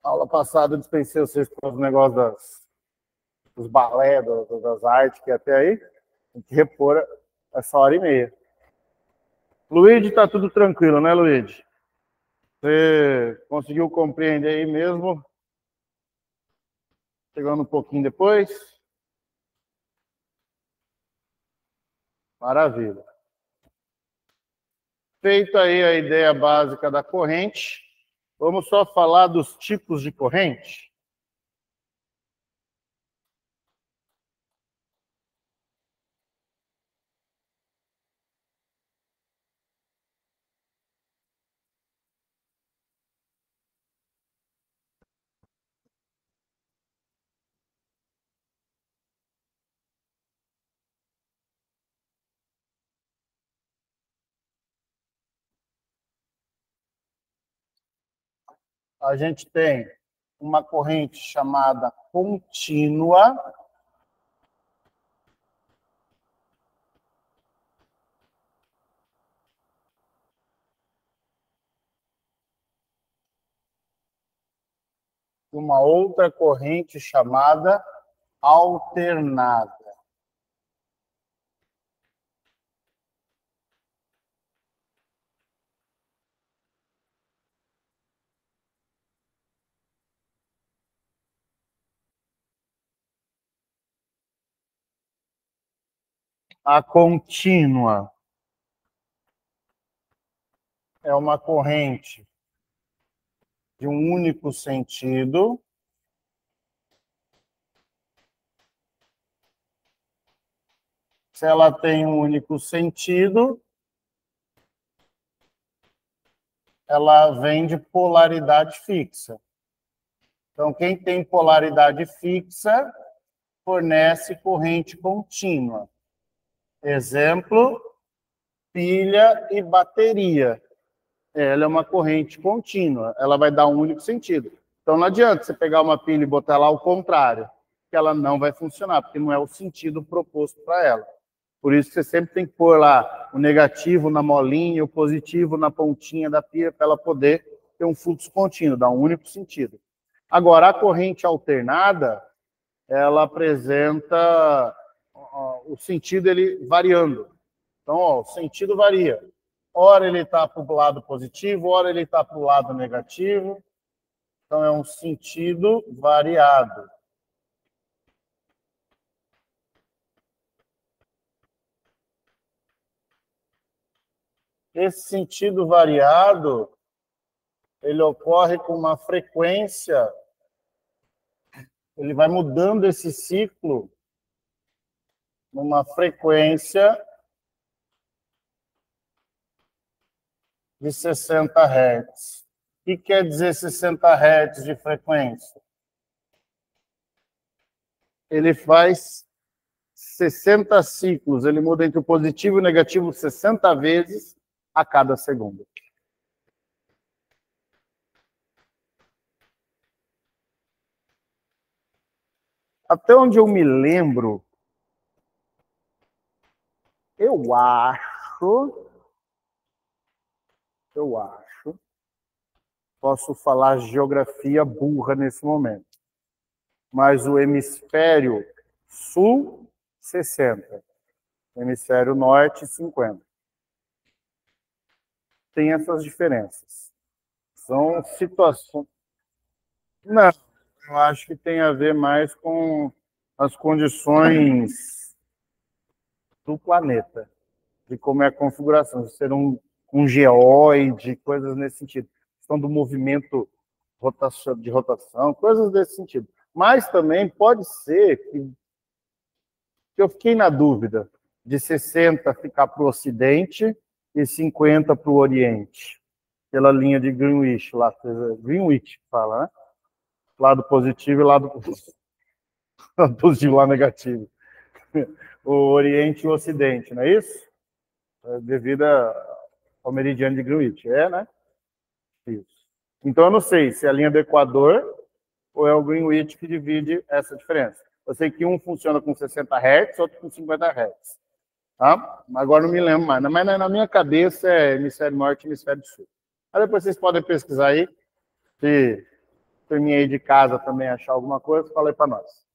A: A aula passada eu dispensei vocês com os negócios dos balé, das artes que até aí. Tem que repor essa hora e meia. Luigi, tá tudo tranquilo, né, Luigi? Você conseguiu compreender aí mesmo? Chegando um pouquinho depois? Maravilha. Feita aí a ideia básica da corrente, vamos só falar dos tipos de corrente? A gente tem uma corrente chamada contínua. Uma outra corrente chamada alternada. A contínua é uma corrente de um único sentido. Se ela tem um único sentido, ela vem de polaridade fixa. Então, quem tem polaridade fixa fornece corrente contínua. Exemplo, pilha e bateria. Ela é uma corrente contínua, ela vai dar um único sentido. Então, não adianta você pegar uma pilha e botar lá ao contrário, que ela não vai funcionar, porque não é o sentido proposto para ela. Por isso, você sempre tem que pôr lá o negativo na molinha, o positivo na pontinha da pilha, para ela poder ter um fluxo contínuo, dar um único sentido. Agora, a corrente alternada, ela apresenta o sentido ele variando. Então, o sentido varia. Ora ele está para o lado positivo, ora ele está para o lado negativo. Então, é um sentido variado. Esse sentido variado, ele ocorre com uma frequência, ele vai mudando esse ciclo numa frequência de 60 Hz. O que quer dizer 60 Hz de frequência? Ele faz 60 ciclos, ele muda entre o positivo e o negativo 60 vezes a cada segundo. Até onde eu me lembro, eu acho, posso falar geografia burra nesse momento, mas o hemisfério sul, 60, hemisfério norte, 50. Tem essas diferenças. São situações... Não, eu acho que tem a ver mais com as condições do planeta, de como é a configuração, de ser um geóide, coisas nesse sentido. Questão do movimento de rotação, coisas desse sentido. Mas também pode ser que eu fiquei na dúvida de 60 ficar para o Ocidente e 50 para o Oriente, pela linha de Greenwich, lá, Greenwich fala, né? Lado positivo e lado positivo, lado negativo. O Oriente e o Ocidente, não é isso? Devido ao meridiano de Greenwich, né? Isso. Então, eu não sei se é a linha do Equador ou é o Greenwich que divide essa diferença. Eu sei que um funciona com 60 Hz, outro com 50 Hz. Tá? Agora não me lembro mais. Mas na minha cabeça é hemisfério norte e hemisfério sul. Aí depois vocês podem pesquisar aí. Se turminha aí de casa também achar alguma coisa, fala aí para nós.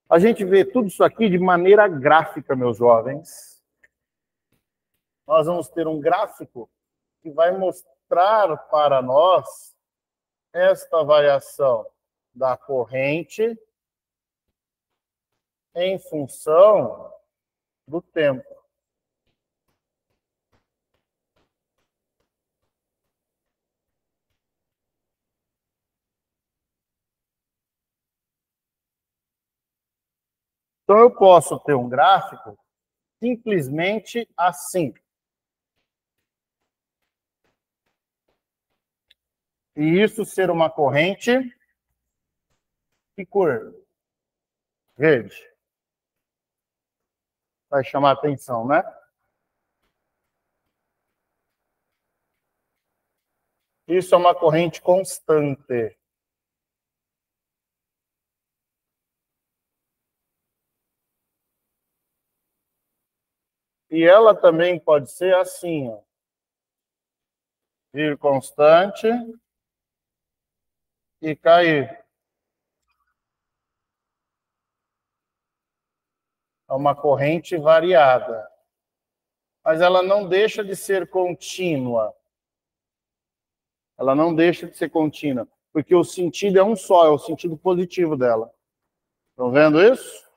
A: A gente vê tudo isso aqui de maneira gráfica, meus jovens. Nós vamos ter um gráfico que vai mostrar para nós esta variação da corrente em função do tempo. Então, eu posso ter um gráfico simplesmente assim. E isso ser uma corrente, que cor? Verde. Vai chamar a atenção, né? Isso é uma corrente constante. E ela também pode ser assim, ó. Vir constante e cair. É uma corrente variada. Mas ela não deixa de ser contínua. Ela não deixa de ser contínua, porque o sentido é um só, é o sentido positivo dela. Estão vendo isso?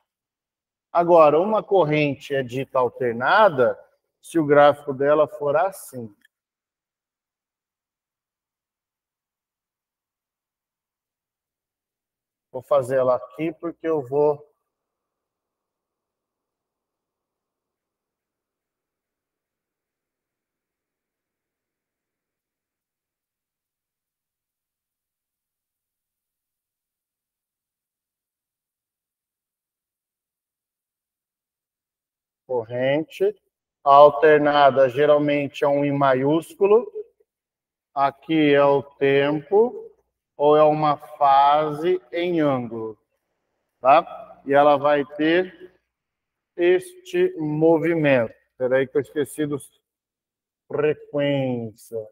A: Agora, uma corrente é dita alternada se o gráfico dela for assim. Vou fazer ela aqui porque eu vou... Corrente. A alternada geralmente é um I maiúsculo. Aqui é o tempo, ou é uma fase em ângulo, tá? E ela vai ter este movimento. Espera aí que eu esqueci dos frequência. A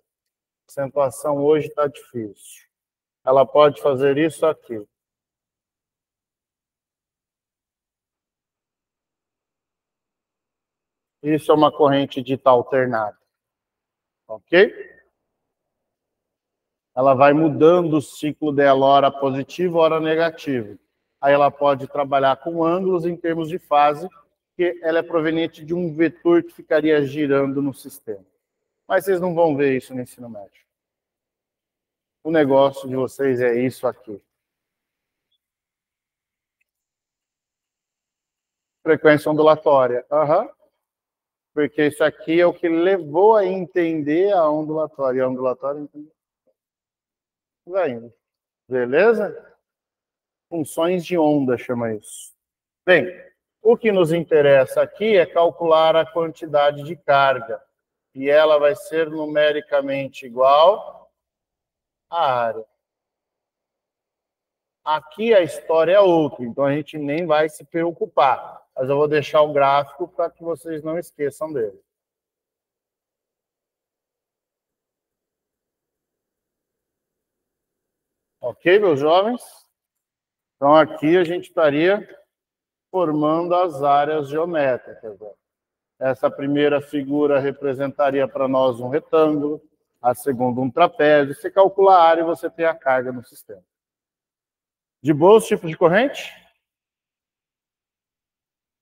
A: acentuação hoje está difícil. Ela pode fazer isso aqui. Isso é uma corrente dita alternada. Ok? Ela vai mudando o ciclo dela, hora positivo, hora negativo. Aí ela pode trabalhar com ângulos em termos de fase, porque ela é proveniente de um vetor que ficaria girando no sistema. Mas vocês não vão ver isso no ensino médio. O negócio de vocês é isso aqui. Frequência ondulatória. Uhum. Porque isso aqui é o que levou a entender a ondulatória. E a ondulatória entendeu? Vai indo. Beleza? Funções de onda, chama isso. Bem, o que nos interessa aqui é calcular a quantidade de carga. E ela vai ser numericamente igual à área. Aqui a história é outra, então a gente nem vai se preocupar. Mas eu vou deixar o gráfico para que vocês não esqueçam dele. Ok, meus jovens? Então aqui a gente estaria formando as áreas geométricas. Essa primeira figura representaria para nós um retângulo, a segunda um trapézio. Você calcula a área e você tem a carga no sistema. De boa os tipos de corrente?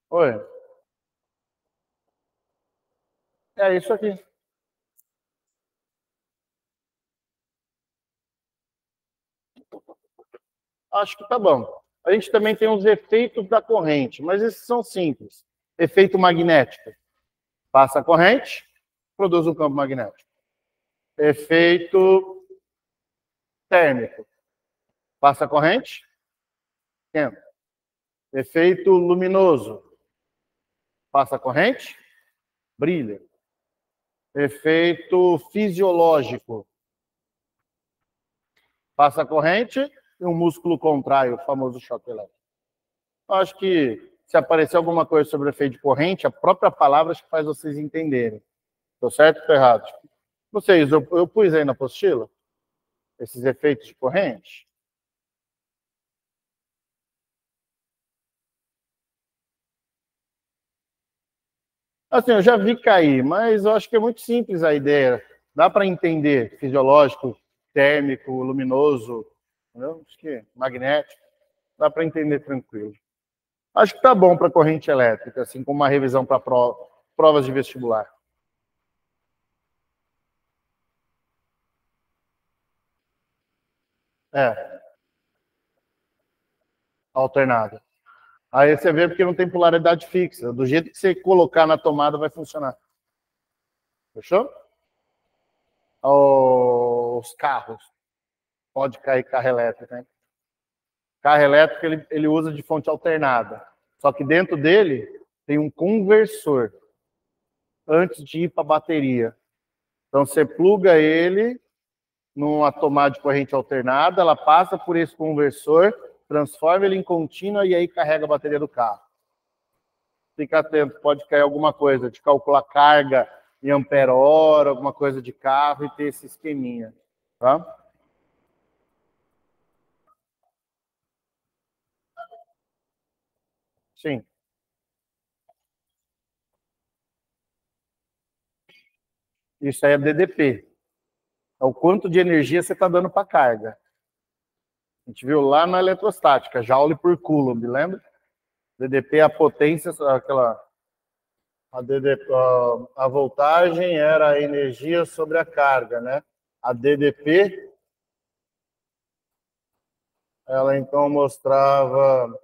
A: Oi. É isso aqui. Acho que tá bom. A gente também tem os efeitos da corrente, mas esses são simples. Efeito magnético. Passa a corrente, produz um campo magnético. Efeito térmico. Passa a corrente, esquenta. Efeito luminoso. Passa a corrente, brilha. Efeito fisiológico. Passa a corrente e um músculo contrai, o famoso choque elétrico. Acho que se aparecer alguma coisa sobre o efeito de corrente, a própria palavra acho que faz vocês entenderem. Estou certo ou estou errado? Vocês, eu pus aí na apostila esses efeitos de corrente. Assim, eu já vi cair, mas eu acho que é muito simples a ideia. Dá para entender fisiológico, térmico, luminoso, entendeu? Acho que magnético. Dá para entender tranquilo. Acho que tá bom para corrente elétrica, assim como uma revisão para provas de vestibular. É, alternada. Aí você vê porque não tem polaridade fixa. Do jeito que você colocar na tomada vai funcionar. Fechou? Os carros. Pode cair carro elétrico, né? Carro elétrico ele usa de fonte alternada. Só que dentro dele tem um conversor antes de ir para a bateria. Então você pluga ele numa tomada de corrente alternada, ela passa por esse conversor, transforma ele em contínua e aí carrega a bateria do carro. Fica atento, pode cair alguma coisa de calcular carga em ampere-hora, alguma coisa de carro e ter esse esqueminha, tá? Sim. Isso aí é DDP. É o quanto de energia você está dando para a carga. A gente viu lá na eletrostática, Joule por Coulomb, lembra? DDP é a potência, aquela... A voltagem era a energia sobre a carga, né? A DDP Ela então mostrava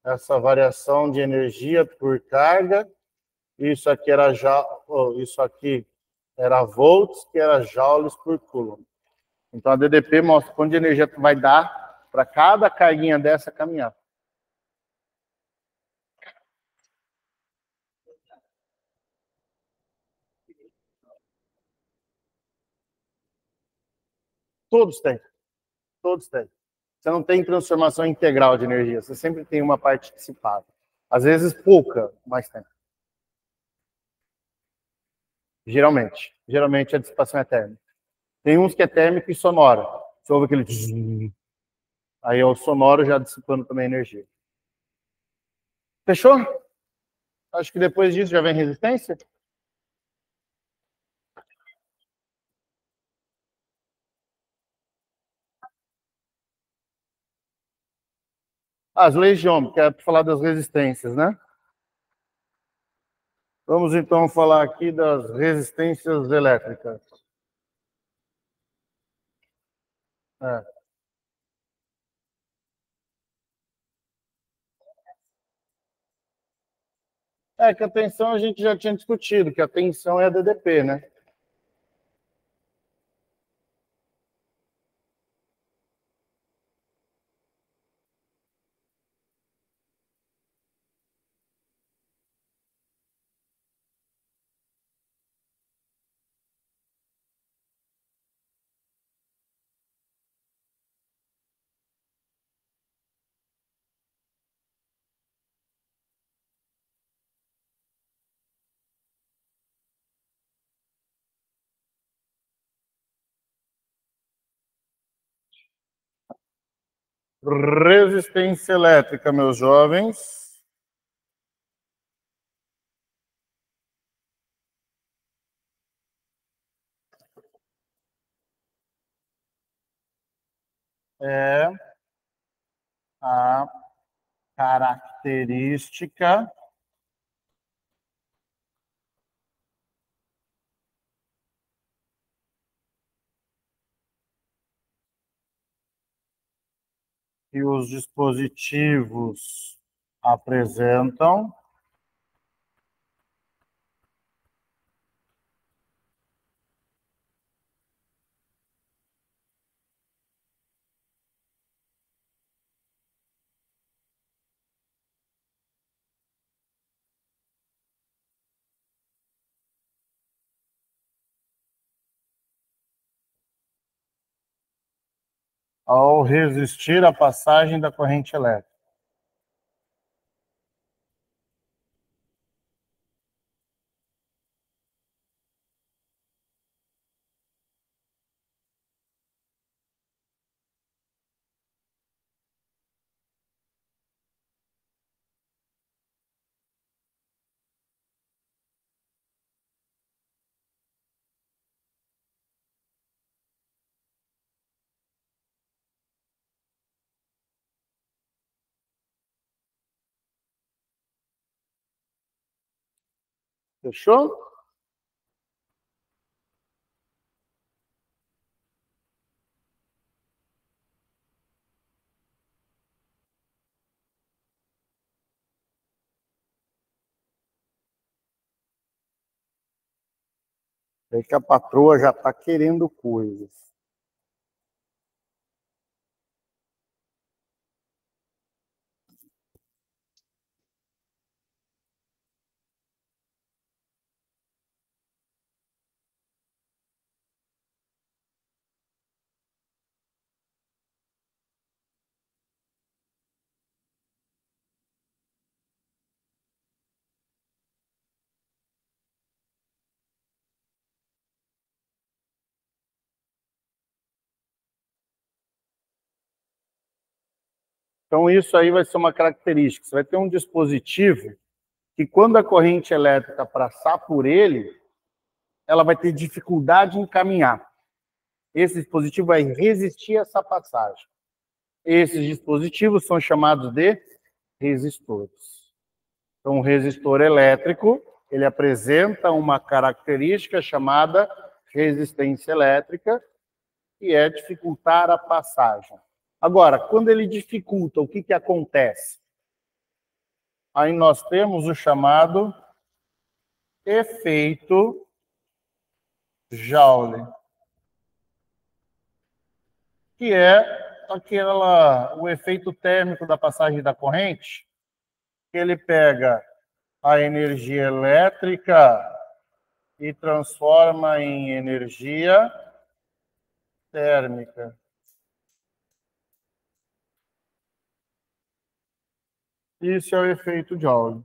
A: essa variação de energia por carga. Isso aqui era volts, que era joules por coulomb. Então a DDP mostra quanto de energia vai dar para cada carguinha dessa caminhar. Todos têm. Todos têm. Você não tem transformação integral de energia. Você sempre tem uma parte dissipada. Às vezes pouca, mas tem. Geralmente. Geralmente a dissipação é térmica. Tem uns que é térmico e sonora. Você ouve aquele... Aí é o sonoro já dissipando também energia. Fechou? Acho que depois disso já vem resistência. As leis de Ohm, que é para falar das resistências, né? Vamos então falar aqui das resistências elétricas. Que a tensão a gente já tinha discutido, que a tensão é a DDP, né? Resistência elétrica, meus jovens. É a característica que os dispositivos apresentam ao resistir à passagem da corrente elétrica. Fechou? É que a patroa já está querendo coisas. Então, isso aí vai ser uma característica. Você vai ter um dispositivo que, quando a corrente elétrica passar por ele, ela vai ter dificuldade em caminhar. Esse dispositivo vai resistir a essa passagem. Esses dispositivos são chamados de resistores. Então, um resistor elétrico, ele apresenta uma característica chamada resistência elétrica, que é dificultar a passagem. Agora, quando ele dificulta, o que, que acontece? Aí nós temos o chamado efeito Joule, que é o efeito térmico da passagem da corrente, que ele pega a energia elétrica e transforma em energia térmica. Isso é o efeito Joule.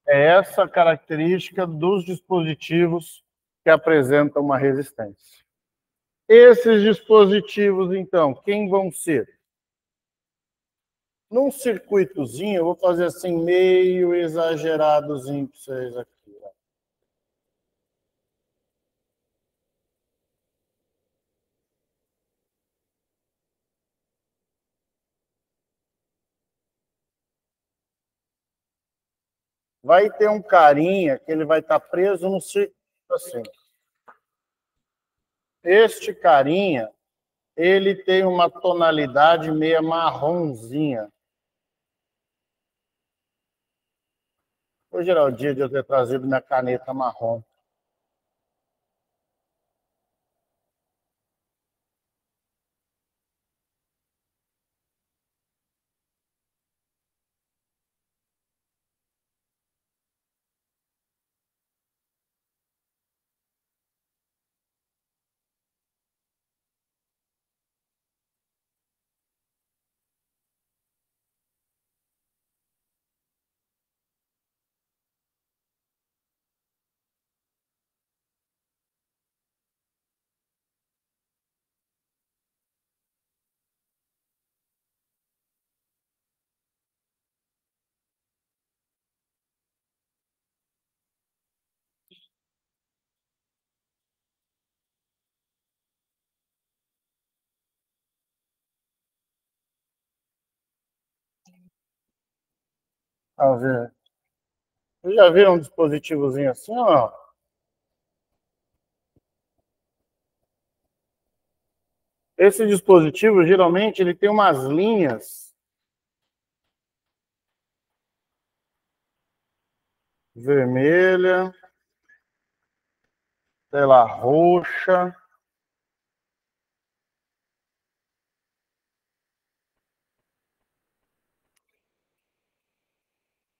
A: É essa característica dos dispositivos que apresentam uma resistência. Esses dispositivos, então, quem vão ser? Num circuitozinho, eu vou fazer assim, meio exageradozinho para vocês aqui. Ó. Vai ter um carinha que ele vai estar preso no circuito assim. Este carinha, ele tem uma tonalidade meio marronzinha. Hoje era o dia de eu ter trazido minha caneta marrom. A ver. Vocês já viram um dispositivozinho assim, ó? Esse dispositivo, geralmente, ele tem umas linhas vermelha, sei lá, roxa,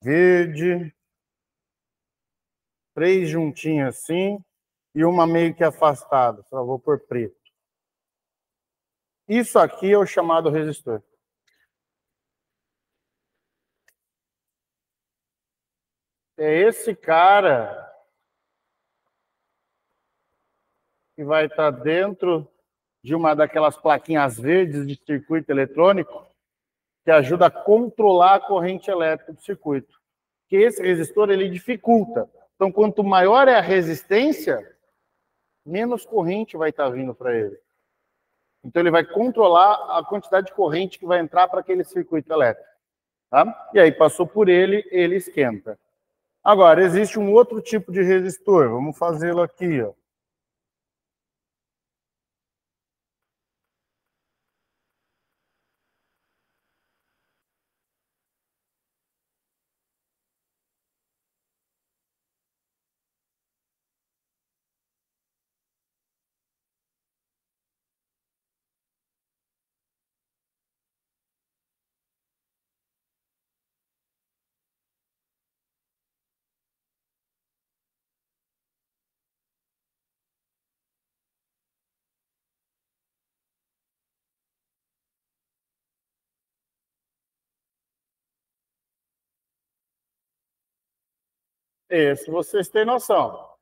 A: verde, 3 juntinhas assim, e uma meio que afastada. Só vou por preto. Isso aqui é o chamado resistor. É esse cara que vai estar dentro de uma daquelas plaquinhas verdes de circuito eletrônico que ajuda a controlar a corrente elétrica do circuito. Que esse resistor ele dificulta. Então, quanto maior é a resistência, menos corrente vai estar vindo para ele. Então, ele vai controlar a quantidade de corrente que vai entrar para aquele circuito elétrico. Tá? E aí, passou por ele, ele esquenta. Agora, existe um outro tipo de resistor. Vamos fazê-lo aqui. Ó. Esse vocês têm noção.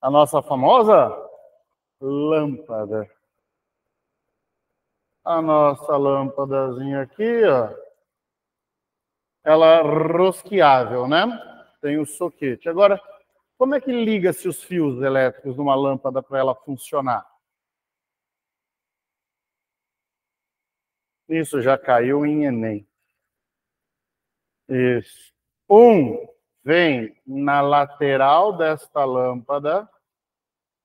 A: A nossa famosa lâmpada. A nossa lâmpadazinha aqui, ó, ela é rosqueável, né? Tem o soquete. Agora, como é que liga-se os fios elétricos numa lâmpada para ela funcionar? Isso já caiu em Enem. Isso. Um vem na lateral desta lâmpada,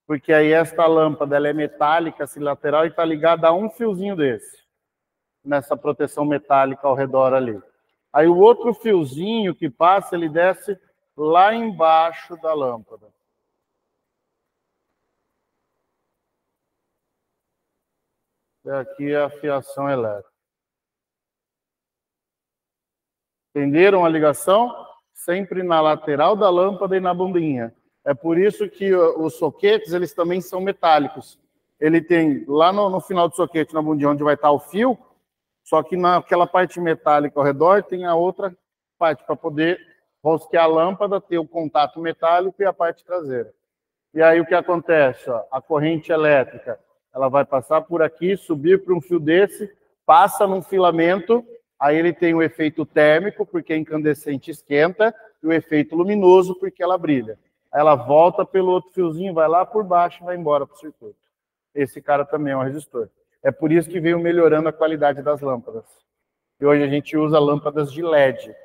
A: porque aí esta lâmpada ela é metálica, assim, lateral, e está ligada a um fiozinho desse, nessa proteção metálica ao redor ali. Aí o outro fiozinho que passa, ele desce lá embaixo da lâmpada. E aqui é a fiação elétrica. Entenderam a ligação? Sempre na lateral da lâmpada e na bombinha. É por isso que os soquetes, eles também são metálicos. Ele tem lá no final do soquete, na bundinha, onde vai estar o fio, só que naquela parte metálica ao redor tem a outra parte para poder rosquear a lâmpada, ter o contato metálico e a parte traseira. E aí o que acontece? Ó, a corrente elétrica, ela vai passar por aqui, subir para um fio desse, passa num filamento, aí ele tem o efeito térmico, porque a incandescente esquenta, e o efeito luminoso, porque ela brilha. Aí ela volta pelo outro fiozinho, vai lá por baixo e vai embora para o circuito. Esse cara também é um resistor. É por isso que veio melhorando a qualidade das lâmpadas. E hoje a gente usa lâmpadas de LED,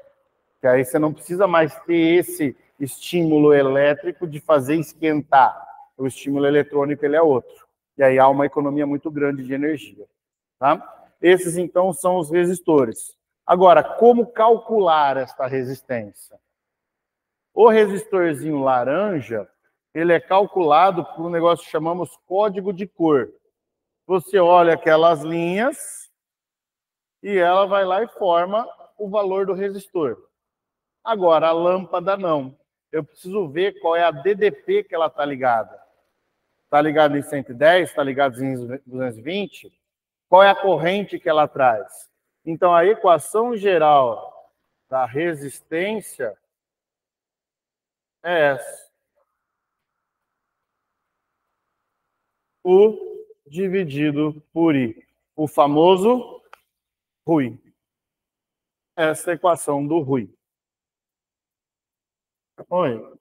A: que aí você não precisa mais ter esse estímulo elétrico de fazer esquentar. O estímulo eletrônico ele é outro. E aí há uma economia muito grande de energia. Tá? Esses, então, são os resistores. Agora, como calcular esta resistência? O resistorzinho laranja, ele é calculado por um negócio que chamamos código de cor. Você olha aquelas linhas e ela vai lá e forma o valor do resistor. Agora, a lâmpada não. Eu preciso ver qual é a DDP que ela está ligada. Está ligada em 110? Está ligada em 220? Qual é a corrente que ela traz? Então, a equação geral da resistência é essa. U dividido por I. O famoso RUI. Essa é a equação do RUI. Oi.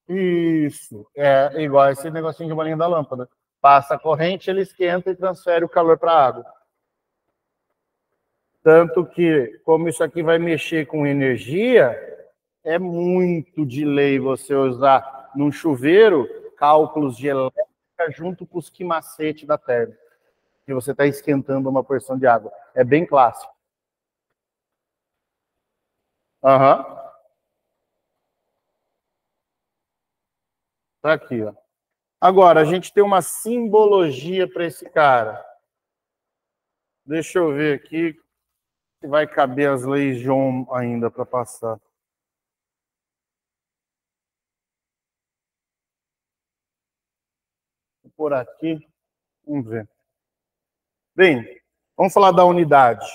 A: Isso. É igual esse negocinho de bolinha da lâmpada. Passa a corrente, ele esquenta e transfere o calor para a água. Tanto que, como isso aqui vai mexer com energia, é muito de lei você usar num chuveiro cálculos de elétrica junto com os quimacetes da térmica. Que você está esquentando uma porção de água. É bem clássico. Aham. Tá aqui, ó. Agora, a gente tem uma simbologia para esse cara. Deixa eu ver aqui se vai caber as leis de Ohm ainda para passar. Por aqui, vamos ver. Bem, vamos falar da unidade.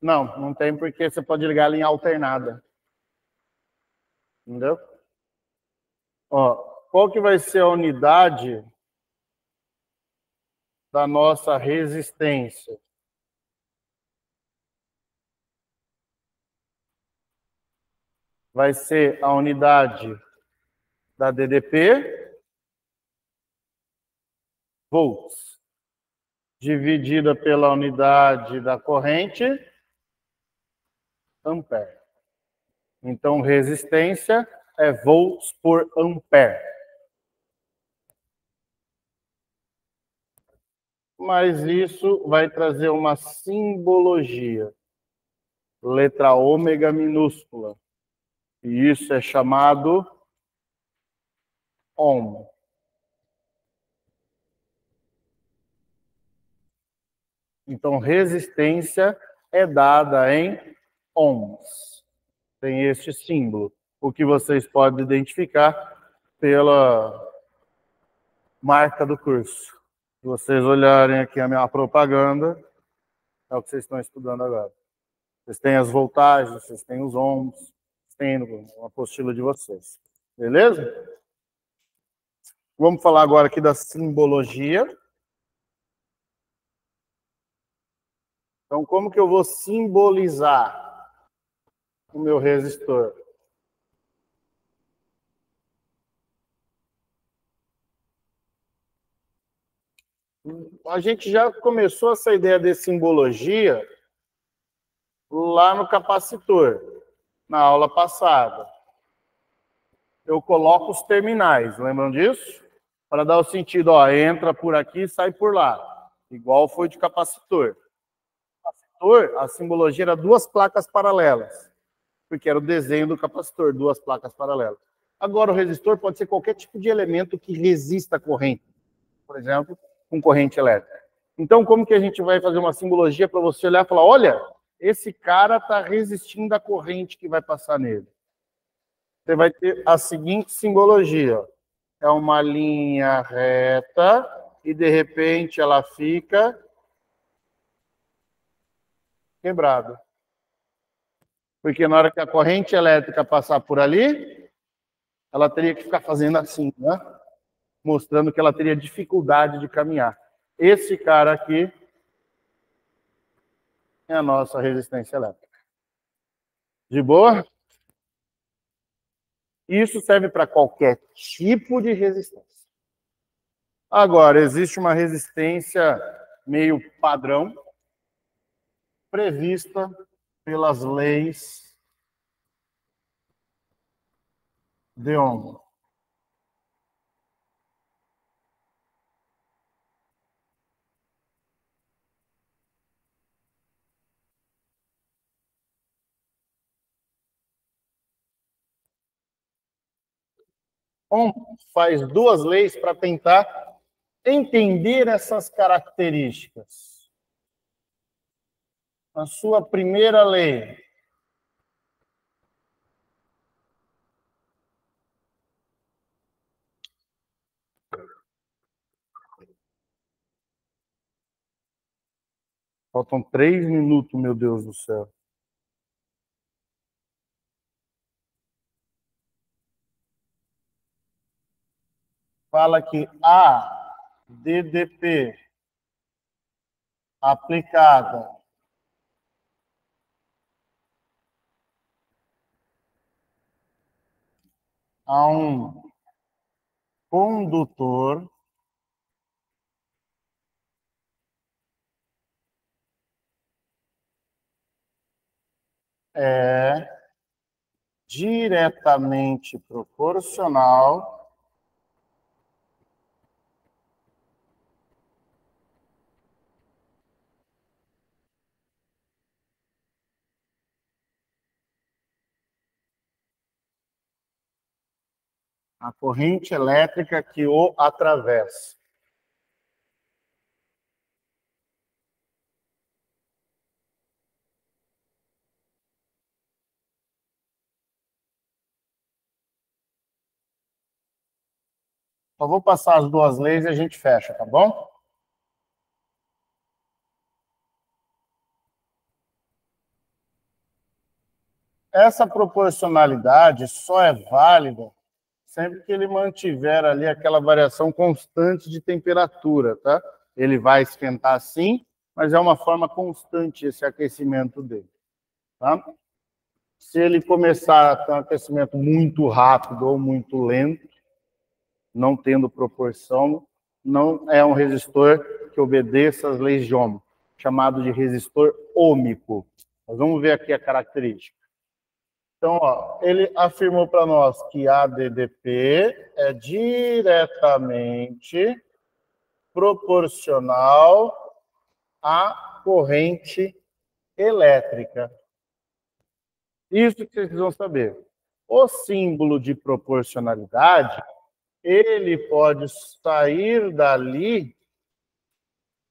A: Não, não tem porque você pode ligar ela em alternada. Entendeu? Ó, qual que vai ser a unidade da nossa resistência? Vai ser a unidade da DDP, volts, dividida pela unidade da corrente, ampere. Então, resistência é volts por ampere. Mas isso vai trazer uma simbologia. Letra ômega minúscula. E isso é chamado ohm. Então, resistência é dada em ohms. Tem este símbolo. O que vocês podem identificar pela marca do curso. Se vocês olharem aqui a minha propaganda, é o que vocês estão estudando agora. Vocês têm as voltagens, vocês têm os ohms, vocês têm uma apostila de vocês. Beleza? Vamos falar agora aqui da simbologia. Então, como que eu vou simbolizar o meu resistor? A gente já começou essa ideia de simbologia lá no capacitor, na aula passada. Eu coloco os terminais, lembram disso? Para dar o sentido, ó, entra por aqui e sai por lá. Igual foi de capacitor. Capacitor, a simbologia era duas placas paralelas, porque era o desenho do capacitor, duas placas paralelas. Agora, o resistor pode ser qualquer tipo de elemento que resista à corrente. Por exemplo, com corrente elétrica. Então, como que a gente vai fazer uma simbologia para você olhar e falar, olha, esse cara está resistindo à corrente que vai passar nele? Você vai ter a seguinte simbologia. É uma linha reta e, de repente, ela fica quebrada. Porque na hora que a corrente elétrica passar por ali, ela teria que ficar fazendo assim, né? Mostrando que ela teria dificuldade de caminhar. Esse cara aqui é a nossa resistência elétrica. De boa? Isso serve para qualquer tipo de resistência. Agora, existe uma resistência meio padrão, prevista pelas leis de Ohm. Ohm faz duas leis para tentar entender essas características. A sua primeira lei. Faltam 3 minutos, meu Deus do céu. Fala que a DDP aplicada a um condutor é diretamente proporcional à corrente elétrica que o atravessa. Só vou passar as duas leis e a gente fecha, tá bom? Essa proporcionalidade só é válida sempre que ele mantiver ali aquela variação constante de temperatura, tá? Ele vai esquentar sim, mas é uma forma constante esse aquecimento dele, tá? Se ele começar a ter um aquecimento muito rápido ou muito lento, não tendo proporção, não é um resistor que obedeça às leis de Ohm, chamado de resistor ôhmico. Nós vamos ver aqui a característica. Então, ó, ele afirmou para nós que a DDP é diretamente proporcional à corrente elétrica. Isso que vocês precisam saber. O símbolo de proporcionalidade, ele pode sair dali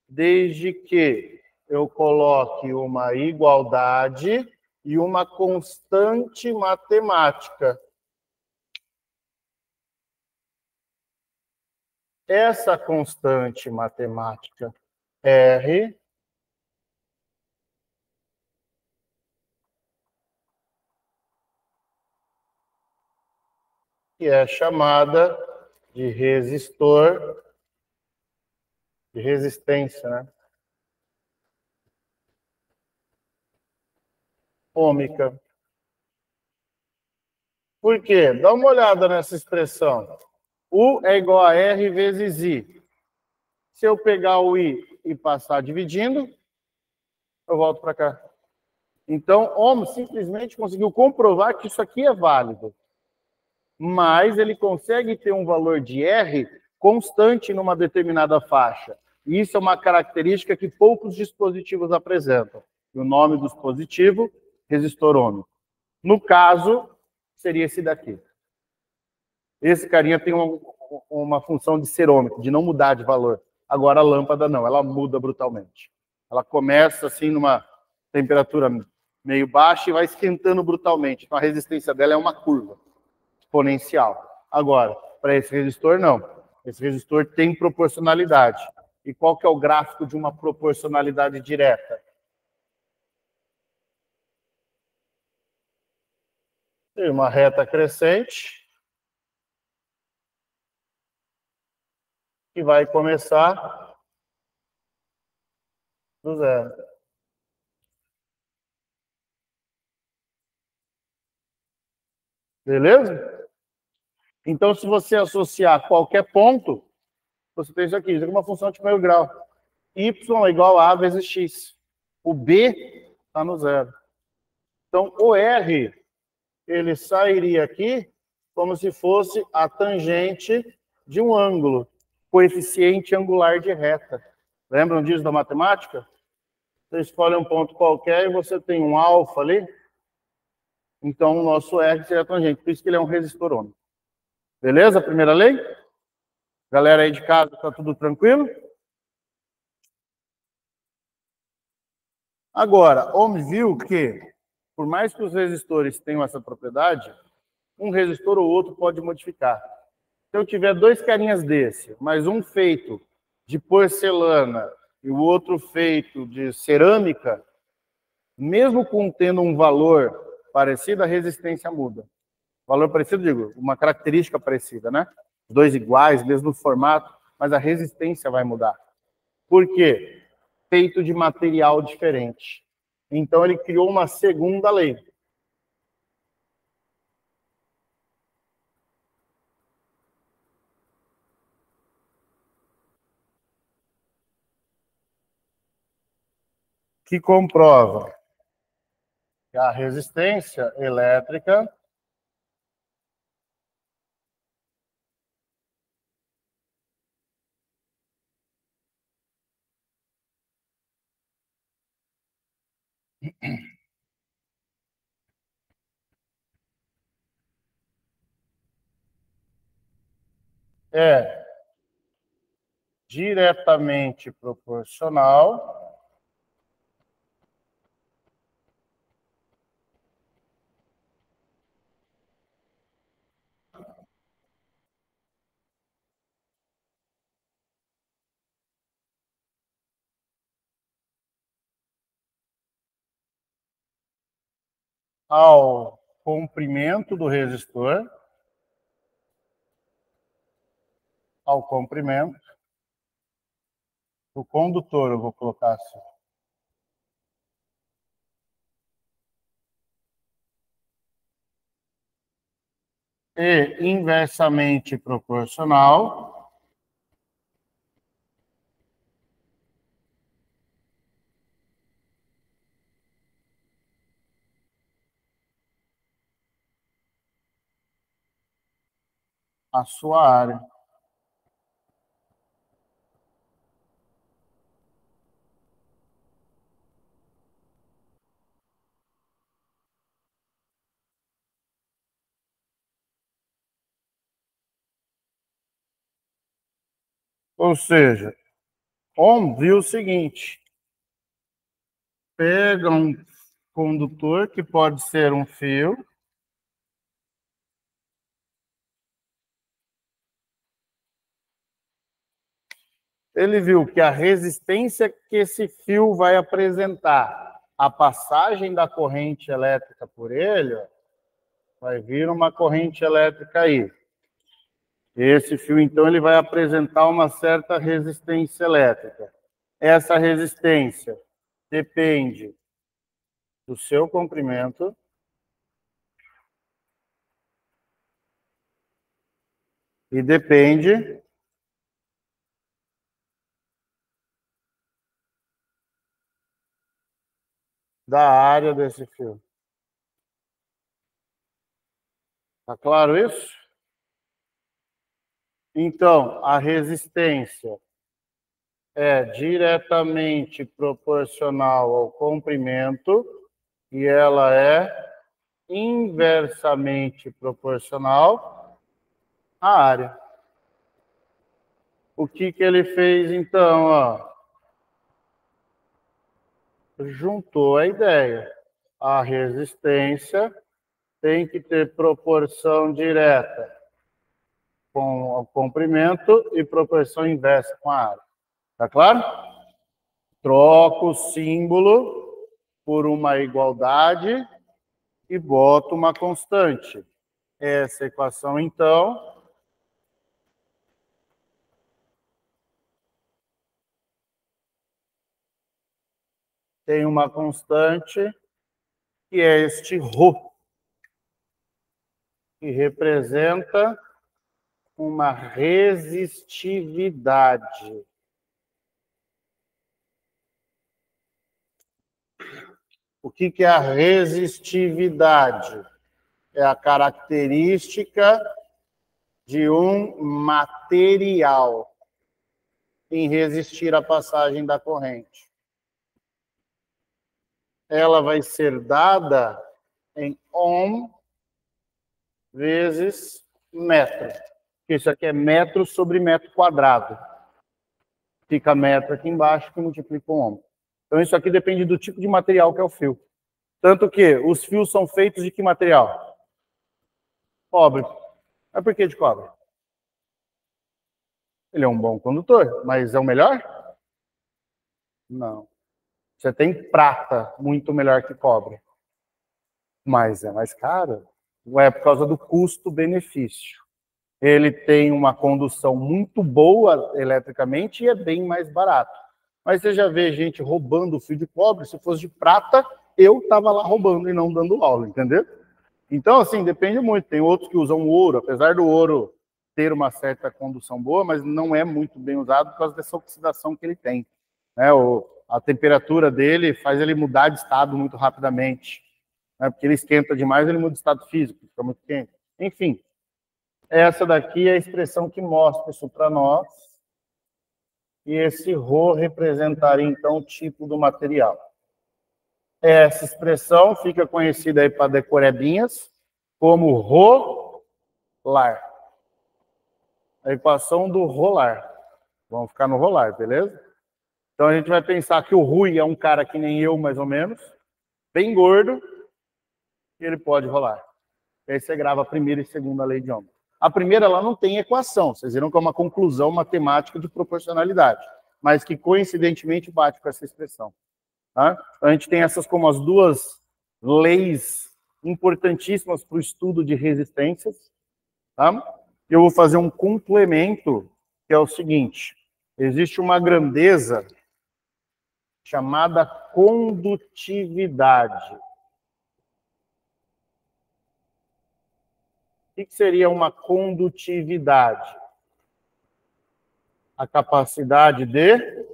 A: desde que eu coloque uma igualdade e uma constante matemática. Essa constante matemática R que é chamada de resistor, de resistência, né? Ôhmica. Por quê? Dá uma olhada nessa expressão. U é igual a R vezes I. Se eu pegar o I e passar dividindo, eu volto para cá. Então, Ohm simplesmente conseguiu comprovar que isso aqui é válido. Mas ele consegue ter um valor de R constante numa determinada faixa. E isso é uma característica que poucos dispositivos apresentam. E o nome do dispositivo, resistor ômico. No caso, seria esse daqui. Esse carinha tem uma função de ser ômico, de não mudar de valor. Agora a lâmpada não, ela muda brutalmente. Ela começa assim numa temperatura meio baixa e vai esquentando brutalmente. Então a resistência dela é uma curva exponencial. Agora, para esse resistor, não. Esse resistor tem proporcionalidade. E qual que é o gráfico de uma proporcionalidade direta? Tem uma reta crescente que vai começar do zero. Beleza? Então, se você associar qualquer ponto, você tem isso aqui. Isso aqui é uma função de primeiro grau. Y é igual a vezes x. O B está no zero. Então, o R, ele sairia aqui como se fosse a tangente de um ângulo, coeficiente angular de reta. Lembram disso da matemática? Você escolhe um ponto qualquer e você tem um alfa ali. Então, o nosso R seria a tangente. Por isso que ele é um resistor ômico. Beleza? Primeira lei? Galera aí de casa, tá tudo tranquilo? Agora, Ohm viu que, por mais que os resistores tenham essa propriedade, um resistor ou outro pode modificar. Se eu tiver dois carinhas desse, mas um feito de porcelana e o outro feito de cerâmica, mesmo contendo um valor parecido, a resistência muda. Valor parecido, digo, uma característica parecida, né? Os dois iguais, mesmo formato, mas a resistência vai mudar. Por quê? Feito de material diferente. Então ele criou uma segunda lei. Que comprova que a resistência elétrica é diretamente proporcional ao comprimento do resistor, ao comprimento do condutor, eu vou colocar assim. E inversamente proporcional à sua área. Ou seja, Ohm viu o seguinte: pega um condutor, que pode ser um fio, ele viu que a resistência que esse fio vai apresentar à passagem da corrente elétrica por ele, ó, vai vir uma corrente elétrica aí. Esse fio, então, ele vai apresentar uma certa resistência elétrica. Essa resistência depende do seu comprimento e depende da área desse fio. Tá claro isso? Então, a resistência é diretamente proporcional ao comprimento e ela é inversamente proporcional à área. O que ele fez, então? Ó? Juntou a ideia. A resistência tem que ter proporção direta com o comprimento e proporção inversa com a área. Tá claro? Troco o símbolo por uma igualdade e boto uma constante. Essa equação, então, tem uma constante que é este ρ, que representa uma resistividade. O que é a resistividade? É a característica de um material em resistir à passagem da corrente. Ela vai ser dada em ohm vezes metro. Isso aqui é metro sobre metro quadrado. Fica metro aqui embaixo que multiplica com ohm. Então isso aqui depende do tipo de material que é o fio. Tanto que os fios são feitos de que material? Cobre. Mas por que de cobre? Ele é um bom condutor, mas é o melhor? Não. Você tem prata muito melhor que cobre. Mas é mais caro. É por causa do custo-benefício. Ele tem uma condução muito boa eletricamente e é bem mais barato. Mas você já vê gente roubando fio de cobre. Se fosse de prata, eu estava lá roubando e não dando aula, entendeu? Então, assim, depende muito. Tem outros que usam ouro, apesar do ouro ter uma certa condução boa, mas não é muito bem usado por causa dessa oxidação que ele tem. Né? A temperatura dele faz ele mudar de estado muito rapidamente. Né? Porque ele esquenta demais, ele muda de estado físico, fica muito quente. Enfim, essa daqui é a expressão que mostra isso para nós. E esse ρ representaria, então, o tipo do material. Essa expressão fica conhecida aí para decorebinhas como rolar. A equação do rolar. Vamos ficar no rolar, beleza? Então a gente vai pensar que o Rui é um cara que nem eu, mais ou menos, bem gordo, e ele pode rolar. E aí você grava a primeira e segunda lei de Ohm. A primeira, ela não tem equação. Vocês viram que é uma conclusão matemática de proporcionalidade, mas que coincidentemente bate com essa expressão. Tá? A gente tem essas como as duas leis importantíssimas para o estudo de resistências. Tá? Eu vou fazer um complemento, que é o seguinte. Existe uma grandeza chamada condutividade. O que seria uma condutividade? A capacidade de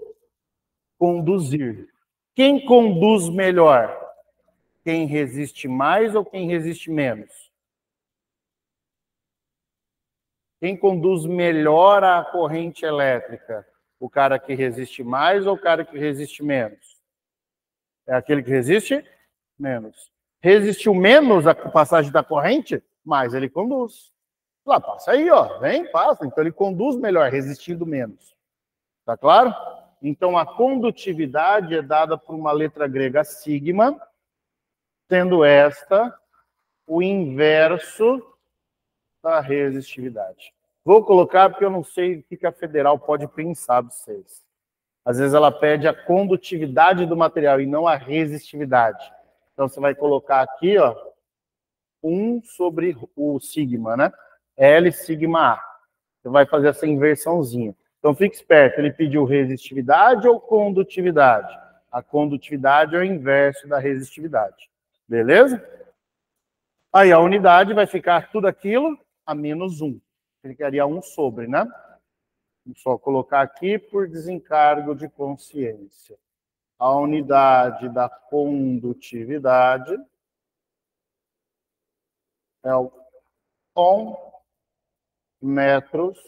A: conduzir. Quem conduz melhor? Quem resiste mais ou quem resiste menos? Quem conduz melhor a corrente elétrica? O cara que resiste mais ou o cara que resiste menos? É aquele que resiste menos. Resistiu menos a passagem da corrente, mais ele conduz. Lá, passa aí, ó. Vem, passa. Então ele conduz melhor, resistindo menos. Tá claro? Então a condutividade é dada por uma letra grega sigma, sendo esta o inverso da resistividade. Vou colocar porque eu não sei o que a federal pode pensar de vocês. Às vezes ela pede a condutividade do material e não a resistividade. Então você vai colocar aqui, ó, 1 sobre o sigma, né? L sigma A. Você vai fazer essa inversãozinha. Então fique esperto, ele pediu resistividade ou condutividade? A condutividade é o inverso da resistividade. Beleza? Aí a unidade vai ficar tudo aquilo a menos 1. Ficaria 1 sobre, né? Vou só colocar aqui por desencargo de consciência. a unidade da condutividade é o Ohm metros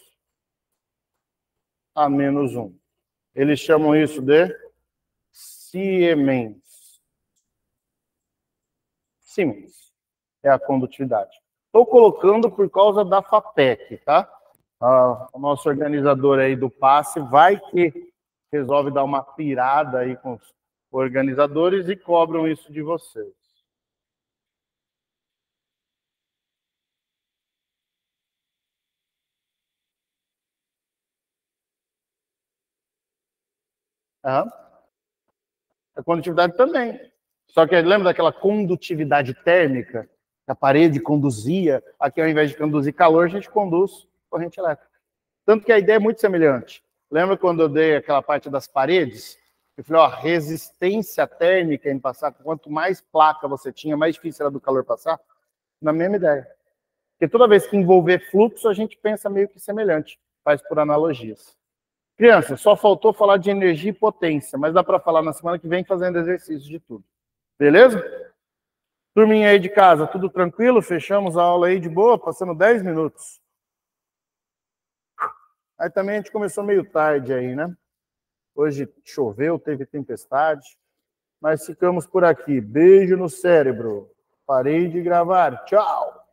A: a menos 1. Eles chamam isso de Siemens. Siemens é a condutividade. Estou colocando por causa da FAPEC, tá? O nosso organizador aí do passe vai que resolve dar uma pirada aí com os organizadores e cobram isso de vocês. Uhum. A condutividade também. Só que lembra daquela condutividade térmica? Que a parede conduzia, aqui ao invés de conduzir calor, a gente conduz corrente elétrica. Tanto que a ideia é muito semelhante. Lembra quando eu dei aquela parte das paredes? Eu falei, ó, resistência térmica em passar, quanto mais placa você tinha, mais difícil era do calor passar. Na mesma ideia. Porque toda vez que envolver fluxo, a gente pensa meio que semelhante, faz por analogias. Criança, só faltou falar de energia e potência, mas dá para falar na semana que vem fazendo exercício de tudo. Beleza? Turminha aí de casa, tudo tranquilo? Fechamos a aula aí de boa, passando 10 minutos. Aí também a gente começou meio tarde aí, né? Hoje choveu, teve tempestade, mas ficamos por aqui. Beijo no cérebro. Parei de gravar. Tchau!